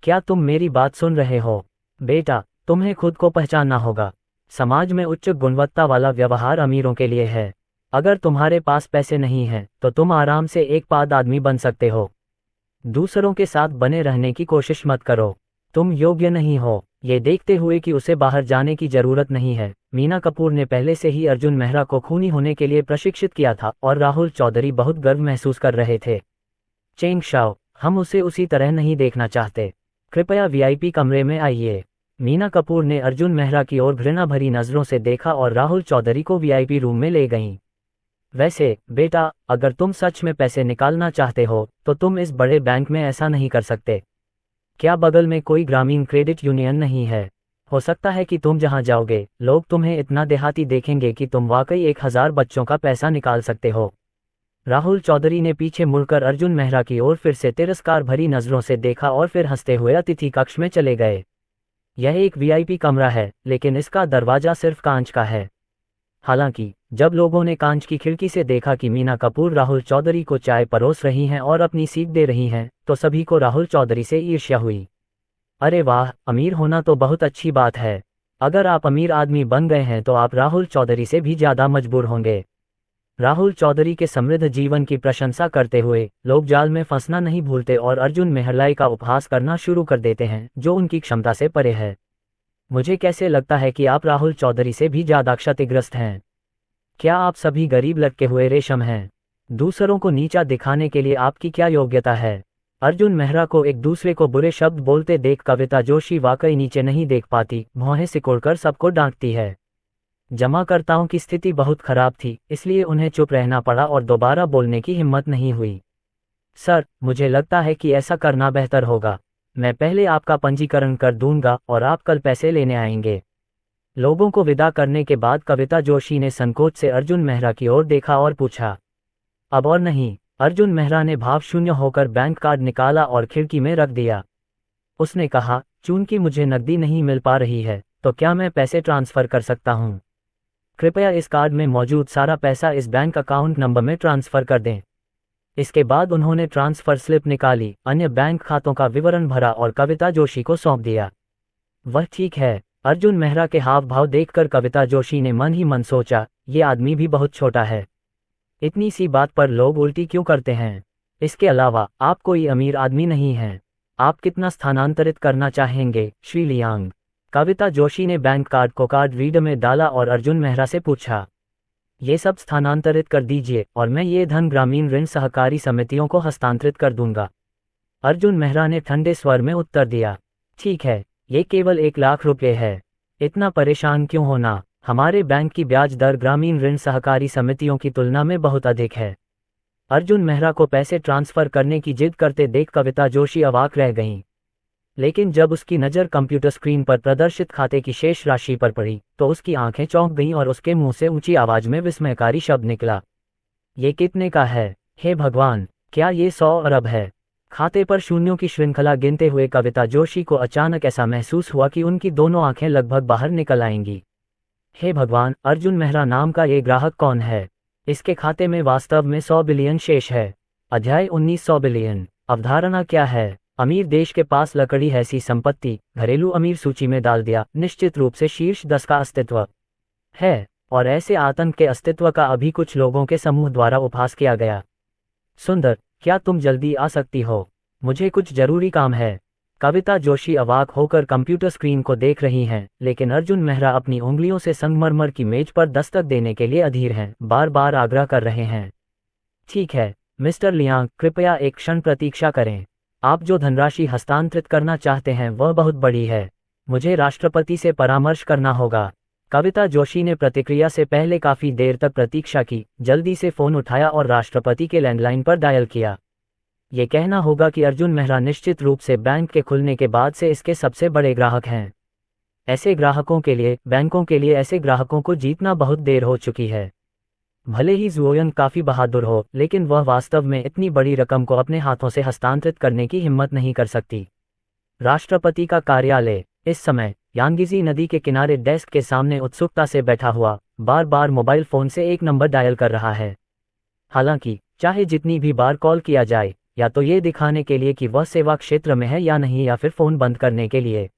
क्या तुम मेरी बात सुन रहे हो? बेटा, तुम्हें खुद को पहचानना होगा। समाज में उच्च गुणवत्ता वाला व्यवहार अमीरों के लिए है। अगर तुम्हारे पास पैसे नहीं हैं तो तुम आराम से एक पाद आदमी बन सकते हो। दूसरों के साथ बने रहने की कोशिश मत करो। तुम योग्य नहीं हो, ये देखते हुए कि उसे बाहर जाने की जरूरत नहीं है। मीना कपूर ने पहले से ही अर्जुन मेहरा को खूनी होने के लिए प्रशिक्षित किया था और राहुल चौधरी बहुत गर्व महसूस कर रहे थे। चेंग शाओ, हम उसे उसी तरह नहीं देखना चाहते। कृपया वीआईपी कमरे में आइए। मीना कपूर ने अर्जुन मेहरा की ओर घृणा भरी नजरों से देखा और राहुल चौधरी को वीआईपी रूम में ले गईं। वैसे बेटा, अगर तुम सच में पैसे निकालना चाहते हो तो तुम इस बड़े बैंक में ऐसा नहीं कर सकते। क्या बगल में कोई ग्रामीण क्रेडिट यूनियन नहीं है? हो सकता है कि तुम जहां जाओगे लोग तुम्हें इतना देहाती देखेंगे कि तुम वाकई 1000 बच्चों का पैसा निकाल सकते हो। राहुल चौधरी ने पीछे मुड़कर अर्जुन मेहरा की ओर फिर से तिरस्कार भरी नजरों से देखा और फिर हंसते हुए अतिथि कक्ष में चले गए। यह एक वीआईपी कमरा है, लेकिन इसका दरवाजा सिर्फ कांच का है। हालांकि जब लोगों ने कांच की खिड़की से देखा कि मीना कपूर राहुल चौधरी को चाय परोस रही हैं और अपनी सीख दे रही हैं, तो सभी को राहुल चौधरी से ईर्ष्या हुई। अरे वाह, अमीर होना तो बहुत अच्छी बात है। अगर आप अमीर आदमी बन गए हैं तो आप राहुल चौधरी से भी ज्यादा मजबूर होंगे। राहुल चौधरी के समृद्ध जीवन की प्रशंसा करते हुए लोग जाल में फंसना नहीं भूलते और अर्जुन मेहरलाई का उपहास करना शुरू कर देते हैं, जो उनकी क्षमता से परे है। मुझे कैसे लगता है कि आप राहुल चौधरी से भी ज्यादा क्षतिग्रस्त हैं। क्या आप सभी गरीब लटके हुए रेशम हैं? दूसरों को नीचा दिखाने के लिए आपकी क्या योग्यता है? अर्जुन मेहरा को एक दूसरे को बुरे शब्द बोलते देख कविता जोशी वाकई नीचे नहीं देख पाती, भौहें सिकोड़कर सबको डांटती है। जमाकर्ताओं की स्थिति बहुत खराब थी, इसलिए उन्हें चुप रहना पड़ा और दोबारा बोलने की हिम्मत नहीं हुई। सर, मुझे लगता है कि ऐसा करना बेहतर होगा। मैं पहले आपका पंजीकरण कर दूंगा और आप कल पैसे लेने आएंगे। लोगों को विदा करने के बाद कविता जोशी ने संकोच से अर्जुन मेहरा की ओर देखा और पूछा, अब और नहीं? अर्जुन मेहरा ने भाव शून्य होकर बैंक कार्ड निकाला और खिड़की में रख दिया। उसने कहा, चूंकि मुझे नकदी नहीं मिल पा रही है तो क्या मैं पैसे ट्रांसफर कर सकता हूं? कृपया इस कार्ड में मौजूद सारा पैसा इस बैंक अकाउंट नंबर में ट्रांसफर कर दें। इसके बाद उन्होंने ट्रांसफर स्लिप निकाली, अन्य बैंक खातों का विवरण भरा और कविता जोशी को सौंप दिया। वह ठीक है। अर्जुन मेहरा के हाव भाव देखकर कविता जोशी ने मन ही मन सोचा, ये आदमी भी बहुत छोटा है। इतनी सी बात पर लोग उल्टी क्यों करते हैं? इसके अलावा आप कोई अमीर आदमी नहीं हैं। आप कितना स्थानांतरित करना चाहेंगे, श्री लियांग? कविता जोशी ने बैंक कार्ड को कार्ड रीडर में डाला और अर्जुन मेहरा से पूछा, ये सब स्थानांतरित कर दीजिए और मैं ये धन ग्रामीण ऋण सहकारी समितियों को हस्तांतरित कर दूंगा। अर्जुन मेहरा ने ठंडे स्वर में उत्तर दिया, ठीक है, ये केवल 1 लाख रुपये है। इतना परेशान क्यों होना? हमारे बैंक की ब्याज दर ग्रामीण ऋण सहकारी समितियों की तुलना में बहुत अधिक है। अर्जुन मेहरा को पैसे ट्रांसफर करने की जिद करते देख कविता जोशी अवाक रह गईं। लेकिन जब उसकी नज़र कंप्यूटर स्क्रीन पर प्रदर्शित खाते की शेष राशि पर पड़ी तो उसकी आंखें चौंक गईं और उसके मुंह से ऊंची आवाज में विस्मयकारी शब्द निकला, ये कितने का है? हे भगवान, क्या ये 100 अरब है? खाते पर शून्यों की श्रृंखला गिनते हुए कविता जोशी को अचानक ऐसा महसूस हुआ कि उनकी दोनों आंखें लगभग बाहर निकल आएंगी। हे भगवान, अर्जुन मेहरा नाम का ये ग्राहक कौन है? इसके खाते में वास्तव में 100 बिलियन शेष है। अध्याय 19। 100 बिलियन अवधारणा क्या है? अमीर देश के पास लकड़ी ऐसी संपत्ति घरेलू अमीर सूची में डाल दिया, निश्चित रूप से शीर्ष 10 का अस्तित्व है और ऐसे आतंक के अस्तित्व का अभी कुछ लोगों के समूह द्वारा उपहास किया गया। सुंदर, क्या तुम जल्दी आ सकती हो? मुझे कुछ जरूरी काम है। कविता जोशी अवाक होकर कंप्यूटर स्क्रीन को देख रही हैं, लेकिन अर्जुन मेहरा अपनी उंगलियों से संगमरमर की मेज पर दस्तक देने के लिए अधीर हैं, बार बार आग्रह कर रहे हैं। ठीक है मिस्टर लियांग, कृपया एक क्षण प्रतीक्षा करें। आप जो धनराशि हस्तांतरित करना चाहते हैं वह बहुत बड़ी है। मुझे राष्ट्रपति से परामर्श करना होगा। कविता जोशी ने प्रतिक्रिया से पहले काफी देर तक प्रतीक्षा की, जल्दी से फोन उठाया और राष्ट्रपति के लैंडलाइन पर डायल किया। ये कहना होगा कि अर्जुन मेहरा निश्चित रूप से बैंक के खुलने के बाद से इसके सबसे बड़े ग्राहक हैं। ऐसे ग्राहकों के लिए, बैंकों के लिए ऐसे ग्राहकों को जीतना बहुत देर हो चुकी है। भले ही जुओयन काफी बहादुर हो, लेकिन वह वास्तव में इतनी बड़ी रकम को अपने हाथों से हस्तांतरित करने की हिम्मत नहीं कर सकती। राष्ट्रपति का कार्यालय इस समय यांगीजी नदी के किनारे डेस्क के सामने उत्सुकता से बैठा हुआ, बार बार मोबाइल फोन से एक नंबर डायल कर रहा है। हालांकि चाहे जितनी भी बार कॉल किया जाए, या तो ये दिखाने के लिए कि वह सेवा क्षेत्र में है या नहीं, या फिर फोन बंद करने के लिए,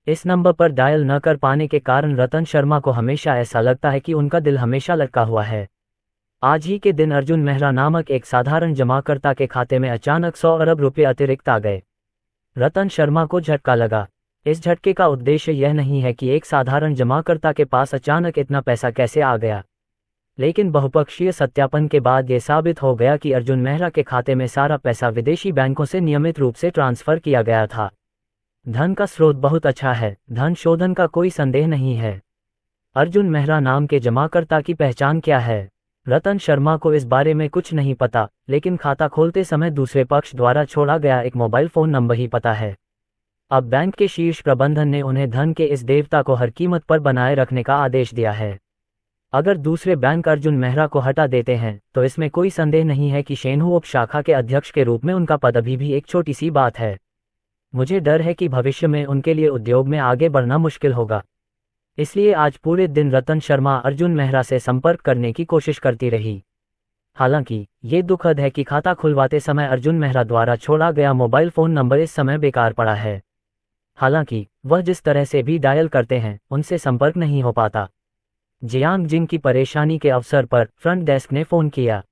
इस नंबर पर डायल न कर पाने के कारण रतन शर्मा को हमेशा ऐसा लगता है कि उनका दिल हमेशा लटका हुआ है। आज ही के दिन अर्जुन मेहरा नामक एक साधारण जमाकर्ता के खाते में अचानक 100 अरब रुपये अतिरिक्त आ गए। रतन शर्मा को झटका लगा। इस झटके का उद्देश्य यह नहीं है कि एक साधारण जमाकर्ता के पास अचानक इतना पैसा कैसे आ गया, लेकिन बहुपक्षीय सत्यापन के बाद ये साबित हो गया कि अर्जुन मेहरा के खाते में सारा पैसा विदेशी बैंकों से नियमित रूप से ट्रांसफर किया गया था। धन का स्रोत बहुत अच्छा है, धन शोधन का कोई संदेह नहीं है। अर्जुन मेहरा नाम के जमाकर्ता की पहचान क्या है? रतन शर्मा को इस बारे में कुछ नहीं पता, लेकिन खाता खोलते समय दूसरे पक्ष द्वारा छोड़ा गया एक मोबाइल फोन नंबर ही पता है। अब बैंक के शीर्ष प्रबंधन ने उन्हें धन के इस देवता को हर कीमत पर बनाए रखने का आदेश दिया है। अगर दूसरे बैंक अर्जुन मेहरा को हटा देते हैं, तो इसमें कोई संदेह नहीं है कि शेनहू उप शाखा के अध्यक्ष के रूप में उनका पद अभी भी एक छोटी सी बात है। मुझे डर है कि भविष्य में उनके लिए उद्योग में आगे बढ़ना मुश्किल होगा। इसलिए आज पूरे दिन रतन शर्मा अर्जुन मेहरा से संपर्क करने की कोशिश करती रही। हालांकि ये दुखद है कि खाता खुलवाते समय अर्जुन मेहरा द्वारा छोड़ा गया मोबाइल फोन नंबर इस समय बेकार पड़ा है। हालांकि वह जिस तरह से भी डायल करते हैं, उनसे संपर्क नहीं हो पाता। जियांग जिंग की परेशानी के अवसर पर फ्रंट डेस्क ने फोन किया।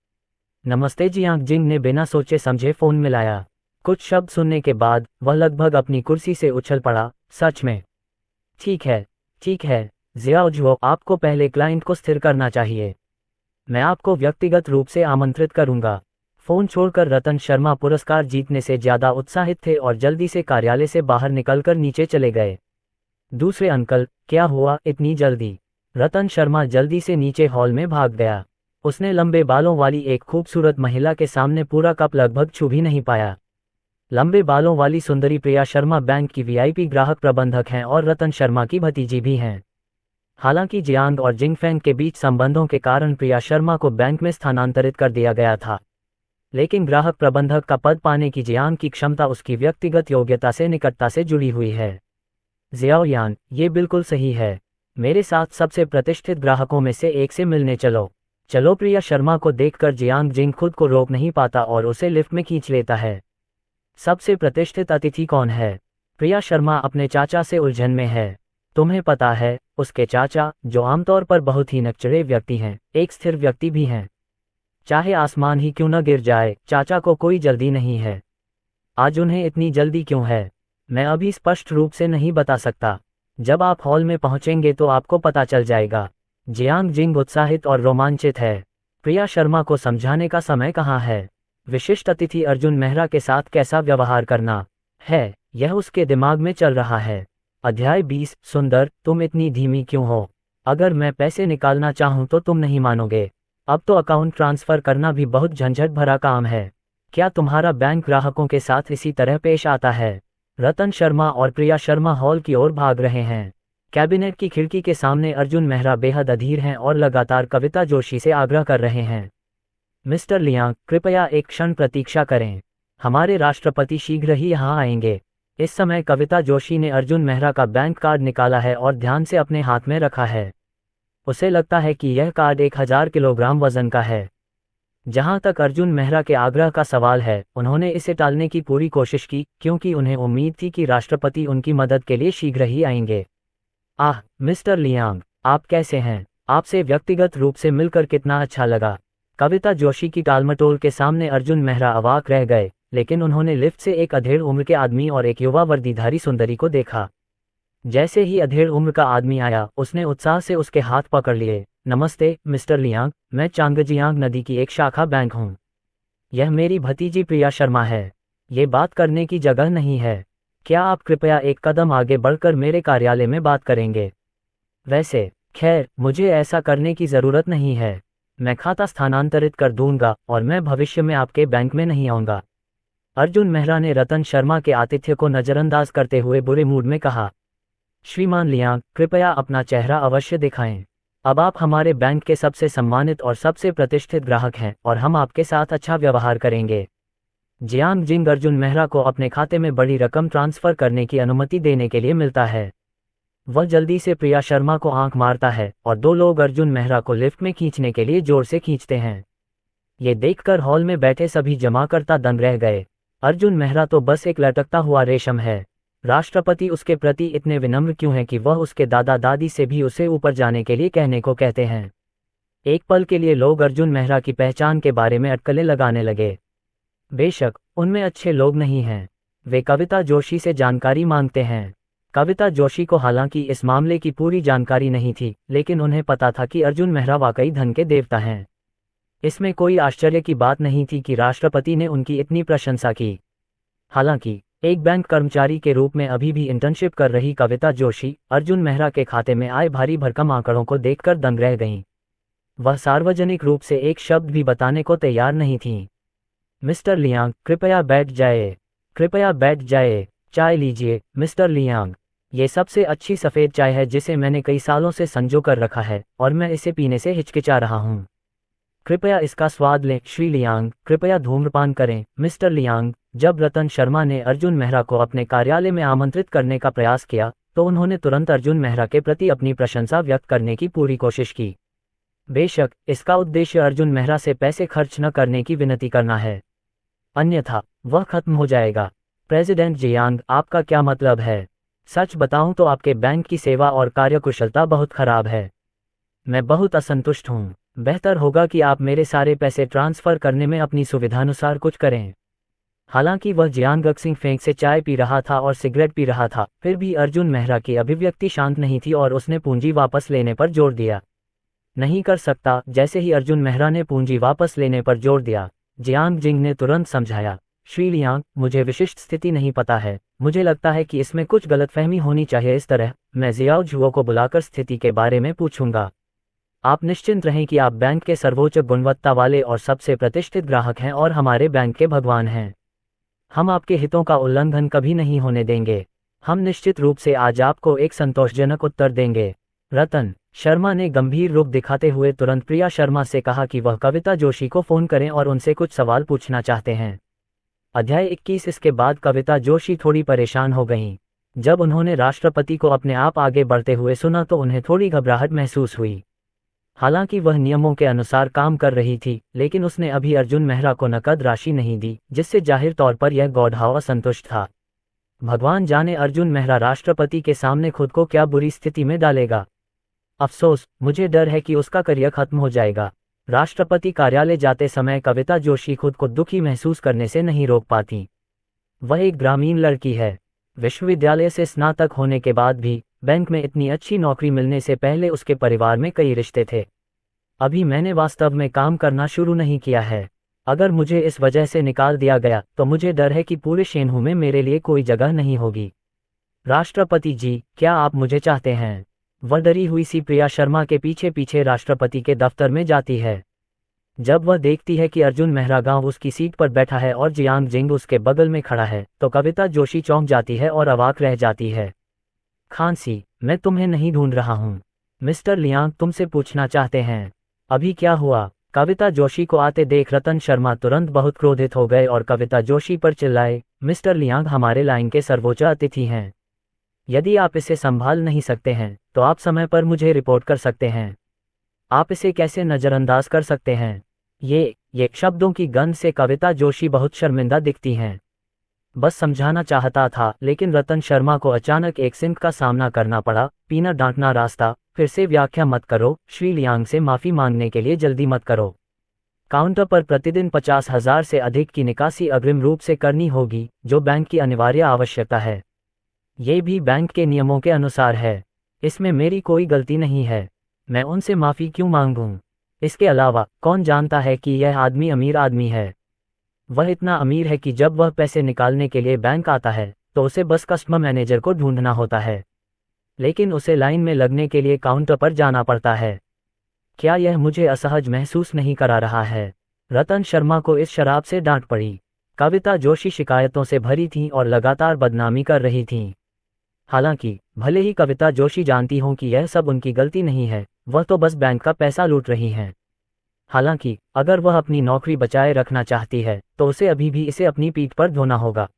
नमस्ते। जियांग जिंग ने बिना सोचे समझे फोन मिलाया। कुछ शब्द सुनने के बाद वह लगभग अपनी कुर्सी से उछल पड़ा। सच में? ठीक है, ठीक है जियाओ जुओ, आपको पहले क्लाइंट को स्थिर करना चाहिए। मैं आपको व्यक्तिगत रूप से आमंत्रित करूंगा। फोन छोड़कर रतन शर्मा पुरस्कार जीतने से ज्यादा उत्साहित थे और जल्दी से कार्यालय से बाहर निकलकर नीचे चले गए। दूसरे अंकल, क्या हुआ इतनी जल्दी? रतन शर्मा जल्दी से नीचे हॉल में भाग गया। उसने लंबे बालों वाली एक खूबसूरत महिला के सामने पूरा कप लगभग छू भी नहीं पाया। लंबे बालों वाली सुंदरी प्रिया शर्मा बैंक की वीआईपी ग्राहक प्रबंधक हैं और रतन शर्मा की भतीजी भी हैं। हालांकि जियांग और जिंगफेंग के बीच संबंधों के कारण प्रिया शर्मा को बैंक में स्थानांतरित कर दिया गया था, लेकिन ग्राहक प्रबंधक का पद पाने की जियांग की क्षमता उसकी व्यक्तिगत योग्यता से निकटता से जुड़ी हुई है। जियाओ यान, ये बिल्कुल सही है। मेरे साथ सबसे प्रतिष्ठित ग्राहकों में से एक से मिलने चलो। चलो। प्रिया शर्मा को देखकर जियांग जिंग खुद को रोक नहीं पाता और उसे लिफ्ट में खींच लेता है। सबसे प्रतिष्ठित अतिथि कौन है? प्रिया शर्मा अपने चाचा से उलझन में है। तुम्हें पता है, उसके चाचा, जो आमतौर पर बहुत ही नकचढ़े व्यक्ति हैं, एक स्थिर व्यक्ति भी हैं। चाहे आसमान ही क्यों न गिर जाए, चाचा को कोई जल्दी नहीं है। आज उन्हें इतनी जल्दी क्यों है? मैं अभी स्पष्ट रूप से नहीं बता सकता। जब आप हॉल में पहुंचेंगे तो आपको पता चल जाएगा। जियांग जिंग उत्साहित और रोमांचित है। प्रिया शर्मा को समझाने का समय कहाँ है? विशिष्ट अतिथि अर्जुन मेहरा के साथ कैसा व्यवहार करना है, यह उसके दिमाग में चल रहा है। अध्याय 20। सुंदर, तुम इतनी धीमी क्यों हो? अगर मैं पैसे निकालना चाहूं तो तुम नहीं मानोगे। अब तो अकाउंट ट्रांसफर करना भी बहुत झंझट भरा काम है। क्या तुम्हारा बैंक ग्राहकों के साथ इसी तरह पेश आता है? रतन शर्मा और प्रिया शर्मा हॉल की ओर भाग रहे हैं। कैबिनेट की खिड़की के सामने अर्जुन मेहरा बेहद अधीर हैं और लगातार कविता जोशी से आग्रह कर रहे हैं। मिस्टर लियांग, कृपया एक क्षण प्रतीक्षा करें। हमारे राष्ट्रपति शीघ्र ही यहाँ आएंगे। इस समय कविता जोशी ने अर्जुन मेहरा का बैंक कार्ड निकाला है और ध्यान से अपने हाथ में रखा है। उसे लगता है कि यह कार्ड 1000 किलोग्राम वजन का है। जहां तक अर्जुन मेहरा के आग्रह का सवाल है, उन्होंने इसे टालने की पूरी कोशिश की, क्योंकि उन्हें उम्मीद थी कि राष्ट्रपति उनकी मदद के लिए शीघ्र ही आएंगे। आह मिस्टर लियांग, आप कैसे हैं? आपसे व्यक्तिगत रूप से मिलकर कितना अच्छा लगा। कविता जोशी की टालमटोल के सामने अर्जुन मेहरा अवाक रह गए, लेकिन उन्होंने लिफ्ट से एक अधेड़ उम्र के आदमी और एक युवा वर्दीधारी सुंदरी को देखा। जैसे ही अधेड़ उम्र का आदमी आया, उसने उत्साह से उसके हाथ पकड़ लिए। नमस्ते मिस्टर लियांग, मैं चांगजियांग नदी की एक शाखा बैंक हूँ। यह मेरी भतीजी प्रिया शर्मा है। ये बात करने की जगह नहीं है। क्या आप कृपया एक कदम आगे बढ़कर मेरे कार्यालय में बात करेंगे? वैसे खैर, मुझे ऐसा करने की ज़रूरत नहीं है। मैं खाता स्थानांतरित कर दूंगा और मैं भविष्य में आपके बैंक में नहीं आऊंगा। अर्जुन मेहरा ने रतन शर्मा के आतिथ्य को नज़रअंदाज करते हुए बुरे मूड में कहा। श्रीमान लियांग, कृपया अपना चेहरा अवश्य दिखाएं। अब आप हमारे बैंक के सबसे सम्मानित और सबसे प्रतिष्ठित ग्राहक हैं और हम आपके साथ अच्छा व्यवहार करेंगे। जियांग जिंग अर्जुन मेहरा को अपने खाते में बड़ी रकम ट्रांसफर करने की अनुमति देने के लिए मिलता है। वह जल्दी से प्रिया शर्मा को आंख मारता है और दो लोग अर्जुन मेहरा को लिफ्ट में खींचने के लिए जोर से खींचते हैं। ये देखकर हॉल में बैठे सभी जमाकर्ता दंग रह गए। अर्जुन मेहरा तो बस एक लटकता हुआ रेशम है। राष्ट्रपति उसके प्रति इतने विनम्र क्यों हैं कि वह उसके दादा दादी से भी उसे ऊपर जाने के लिए कहने को कहते हैं। एक पल के लिए लोग अर्जुन मेहरा की पहचान के बारे में अटकलें लगाने लगे। बेशक उनमें अच्छे लोग नहीं हैं। वे कविता जोशी से जानकारी मांगते हैं। कविता जोशी को हालांकि इस मामले की पूरी जानकारी नहीं थी, लेकिन उन्हें पता था कि अर्जुन मेहरा वाकई धन के देवता हैं। इसमें कोई आश्चर्य की बात नहीं थी कि राष्ट्रपति ने उनकी इतनी प्रशंसा की। हालांकि एक बैंक कर्मचारी के रूप में अभी भी इंटर्नशिप कर रही कविता जोशी अर्जुन मेहरा के खाते में आए भारी भरकम आंकड़ों को देखकर दंग रह गईं। वह सार्वजनिक रूप से एक शब्द भी बताने को तैयार नहीं थीं। मिस्टर लियांग, कृपया बैठ जाए। कृपया बैठ जाए। चाय लीजिए मिस्टर लियांग। ये सबसे अच्छी सफ़ेद चाय है जिसे मैंने कई सालों से संजो कर रखा है और मैं इसे पीने से हिचकिचा रहा हूँ। कृपया इसका स्वाद लें श्री लियांग। कृपया धूम्रपान करें मिस्टर लियांग। जब रतन शर्मा ने अर्जुन मेहरा को अपने कार्यालय में आमंत्रित करने का प्रयास किया तो उन्होंने तुरंत अर्जुन मेहरा के प्रति अपनी प्रशंसा व्यक्त करने की पूरी कोशिश की। बेशक इसका उद्देश्य अर्जुन मेहरा से पैसे खर्च न करने की विनती करना है, अन्यथा वह खत्म हो जाएगा। प्रेसिडेंट जियांग, आपका क्या मतलब है? सच बताऊं तो आपके बैंक की सेवा और कार्यकुशलता बहुत खराब है। मैं बहुत असंतुष्ट हूं। बेहतर होगा कि आप मेरे सारे पैसे ट्रांसफर करने में अपनी सुविधानुसार कुछ करें। हालांकि वह जियांग गक्सिंग फेंक से चाय पी रहा था और सिगरेट पी रहा था, फिर भी अर्जुन मेहरा की अभिव्यक्ति शांत नहीं थी और उसने पूंजी वापस लेने पर जोर दिया। नहीं कर सकता। जैसे ही अर्जुन मेहरा ने पूंजी वापस लेने पर जोर दिया, जियांग जिंग ने तुरंत समझाया, श्री लियांग, मुझे विशिष्ट स्थिति नहीं पता है। मुझे लगता है कि इसमें कुछ गलतफहमी होनी चाहिए। इस तरह मैं जियाओ झुओ को बुलाकर स्थिति के बारे में पूछूंगा। आप निश्चिंत रहें कि आप बैंक के सर्वोच्च गुणवत्ता वाले और सबसे प्रतिष्ठित ग्राहक हैं और हमारे बैंक के भगवान हैं। हम आपके हितों का उल्लंघन कभी नहीं होने देंगे। हम निश्चित रूप से आज आपको एक संतोषजनक उत्तर देंगे। रतन शर्मा ने गंभीर रुख दिखाते हुए तुरंत प्रिया शर्मा से कहा कि वह कविता जोशी को फोन करें और उनसे कुछ सवाल पूछना चाहते हैं। अध्याय 21। इसके बाद कविता जोशी थोड़ी परेशान हो गईं। जब उन्होंने राष्ट्रपति को अपने आप आगे बढ़ते हुए सुना तो उन्हें थोड़ी घबराहट महसूस हुई। हालांकि वह नियमों के अनुसार काम कर रही थी, लेकिन उसने अभी अर्जुन मेहरा को नकद राशि नहीं दी, जिससे जाहिर तौर पर यह गौढ़ाव असंतुष्ट था। भगवान जाने अर्जुन मेहरा राष्ट्रपति के सामने खुद को क्या बुरी स्थिति में डालेगा। अफसोस, मुझे डर है कि उसका करियर खत्म हो जाएगा। राष्ट्रपति कार्यालय जाते समय कविता जोशी खुद को दुखी महसूस करने से नहीं रोक पाती। वह एक ग्रामीण लड़की है। विश्वविद्यालय से स्नातक होने के बाद भी बैंक में इतनी अच्छी नौकरी मिलने से पहले उसके परिवार में कई रिश्ते थे। अभी मैंने वास्तव में काम करना शुरू नहीं किया है। अगर मुझे इस वजह से निकाल दिया गया तो मुझे डर है कि पूरे शेनहू में मेरे लिए कोई जगह नहीं होगी। राष्ट्रपति जी, क्या आप मुझे चाहते हैं? वह डरी हुई सी प्रिया शर्मा के पीछे पीछे राष्ट्रपति के दफ्तर में जाती है। जब वह देखती है कि अर्जुन मेहरा गांव उसकी सीट पर बैठा है और जियांग जिंग उसके बगल में खड़ा है, तो कविता जोशी चौंक जाती है और अवाक रह जाती है। खांसी, मैं तुम्हें नहीं ढूंढ रहा हूँ। मिस्टर लियांग तुमसे पूछना चाहते हैं। अभी क्या हुआ? कविता जोशी को आते देख रतन शर्मा तुरंत बहुत क्रोधित हो गए और कविता जोशी पर चिल्लाए, मिस्टर लियांग हमारे लाइन के सर्वोच्च अतिथि हैं। यदि आप इसे संभाल नहीं सकते हैं तो आप समय पर मुझे रिपोर्ट कर सकते हैं। आप इसे कैसे नज़रअंदाज कर सकते हैं? ये शब्दों की गंध से कविता जोशी बहुत शर्मिंदा दिखती हैं। बस समझाना चाहता था, लेकिन रतन शर्मा को अचानक एक सिंक का सामना करना पड़ा। पीना डांटना रास्ता, फिर से व्याख्या मत करो। श्री लियांग से माफ़ी मांगने के लिए जल्दी मत करो। काउंटर पर प्रतिदिन 50,000 से अधिक की निकासी अग्रिम रूप से करनी होगी, जो बैंक की अनिवार्य आवश्यकता है। ये भी बैंक के नियमों के अनुसार है। इसमें मेरी कोई गलती नहीं है। मैं उनसे माफ़ी क्यों मांगूं? इसके अलावा कौन जानता है कि यह आदमी अमीर आदमी है? वह इतना अमीर है कि जब वह पैसे निकालने के लिए बैंक आता है तो उसे बस कस्टमर मैनेजर को ढूंढना होता है। लेकिन उसे लाइन में लगने के लिए काउंटर पर जाना पड़ता है। क्या यह मुझे असहज महसूस नहीं करा रहा है? रतन शर्मा को इस शराब से डांट पड़ी। कविता जोशी शिकायतों से भरी थीं और लगातार बदनामी कर रही थीं। हालांकि भले ही कविता जोशी जानती हों कि यह सब उनकी गलती नहीं है, वह तो बस बैंक का पैसा लूट रही हैं। हालांकि अगर वह अपनी नौकरी बचाए रखना चाहती है तो उसे अभी भी इसे अपनी पीठ पर ढोना होगा।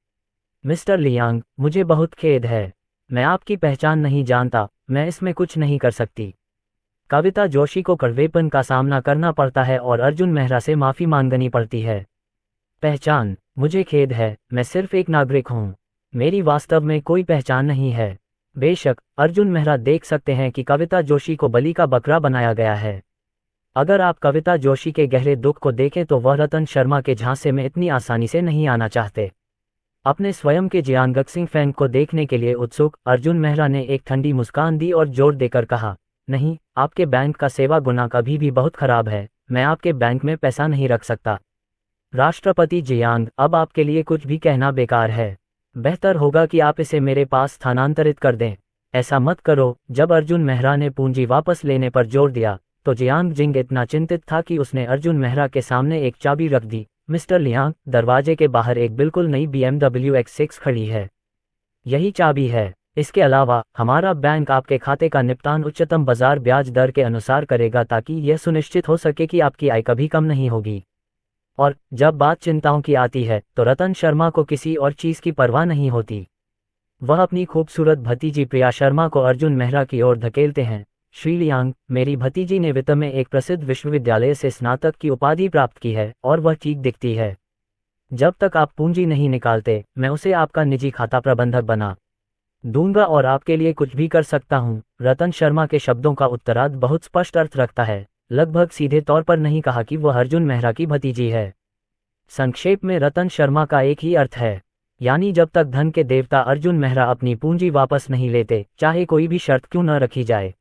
मिस्टर लियांग, मुझे बहुत खेद है। मैं आपकी पहचान नहीं जानता, मैं इसमें कुछ नहीं कर सकती। कविता जोशी को कड़वेपन का सामना करना पड़ता है और अर्जुन मेहरा से माफ़ी मांगनी पड़ती है। पहचान? मुझे खेद है, मैं सिर्फ एक नागरिक हूँ। मेरी वास्तव में कोई पहचान नहीं है। बेशक, अर्जुन मेहरा देख सकते हैं कि कविता जोशी को बलि का बकरा बनाया गया है। अगर आप कविता जोशी के गहरे दुख को देखें तो वह रतन शर्मा के झांसे में इतनी आसानी से नहीं आना चाहते। अपने स्वयं के जियांग सिंह फैंग को देखने के लिए उत्सुक अर्जुन मेहरा ने एक ठंडी मुस्कान दी और जोर देकर कहा, नहीं, आपके बैंक का सेवा गुना कभी भी बहुत खराब है। मैं आपके बैंक में पैसा नहीं रख सकता। राष्ट्रपति जियांग, अब आपके लिए कुछ भी कहना बेकार है। बेहतर होगा कि आप इसे मेरे पास स्थानांतरित कर दें। ऐसा मत करो। जब अर्जुन मेहरा ने पूंजी वापस लेने पर जोर दिया तो जियांग जिंग इतना चिंतित था कि उसने अर्जुन मेहरा के सामने एक चाबी रख दी। मिस्टर लियांग, दरवाजे के बाहर एक बिल्कुल नई BMW X6 खड़ी है। यही चाबी है। इसके अलावा हमारा बैंक आपके खाते का निपटान उच्चतम बाजार ब्याज दर के अनुसार करेगा ताकि यह सुनिश्चित हो सके कि आपकी आय कभी कम नहीं होगी। और जब बात चिंताओं की आती है तो रतन शर्मा को किसी और चीज़ की परवाह नहीं होती। वह अपनी खूबसूरत भतीजी प्रिया शर्मा को अर्जुन मेहरा की ओर धकेलते हैं। श्री लियांग, मेरी भतीजी ने वित्त में एक प्रसिद्ध विश्वविद्यालय से स्नातक की उपाधि प्राप्त की है और वह ठीक दिखती है। जब तक आप पूंजी नहीं निकालते, मैं उसे आपका निजी खाता प्रबंधक बना दूंगा और आपके लिए कुछ भी कर सकता हूं। रतन शर्मा के शब्दों का उत्तरार्ध बहुत स्पष्ट अर्थ रखता है। लगभग सीधे तौर पर नहीं कहा कि वह अर्जुन मेहरा की भतीजी है। संक्षेप में रतन शर्मा का एक ही अर्थ है, यानी जब तक धन के देवता अर्जुन मेहरा अपनी पूंजी वापस नहीं लेते, चाहे कोई भी शर्त क्यों न रखी जाए,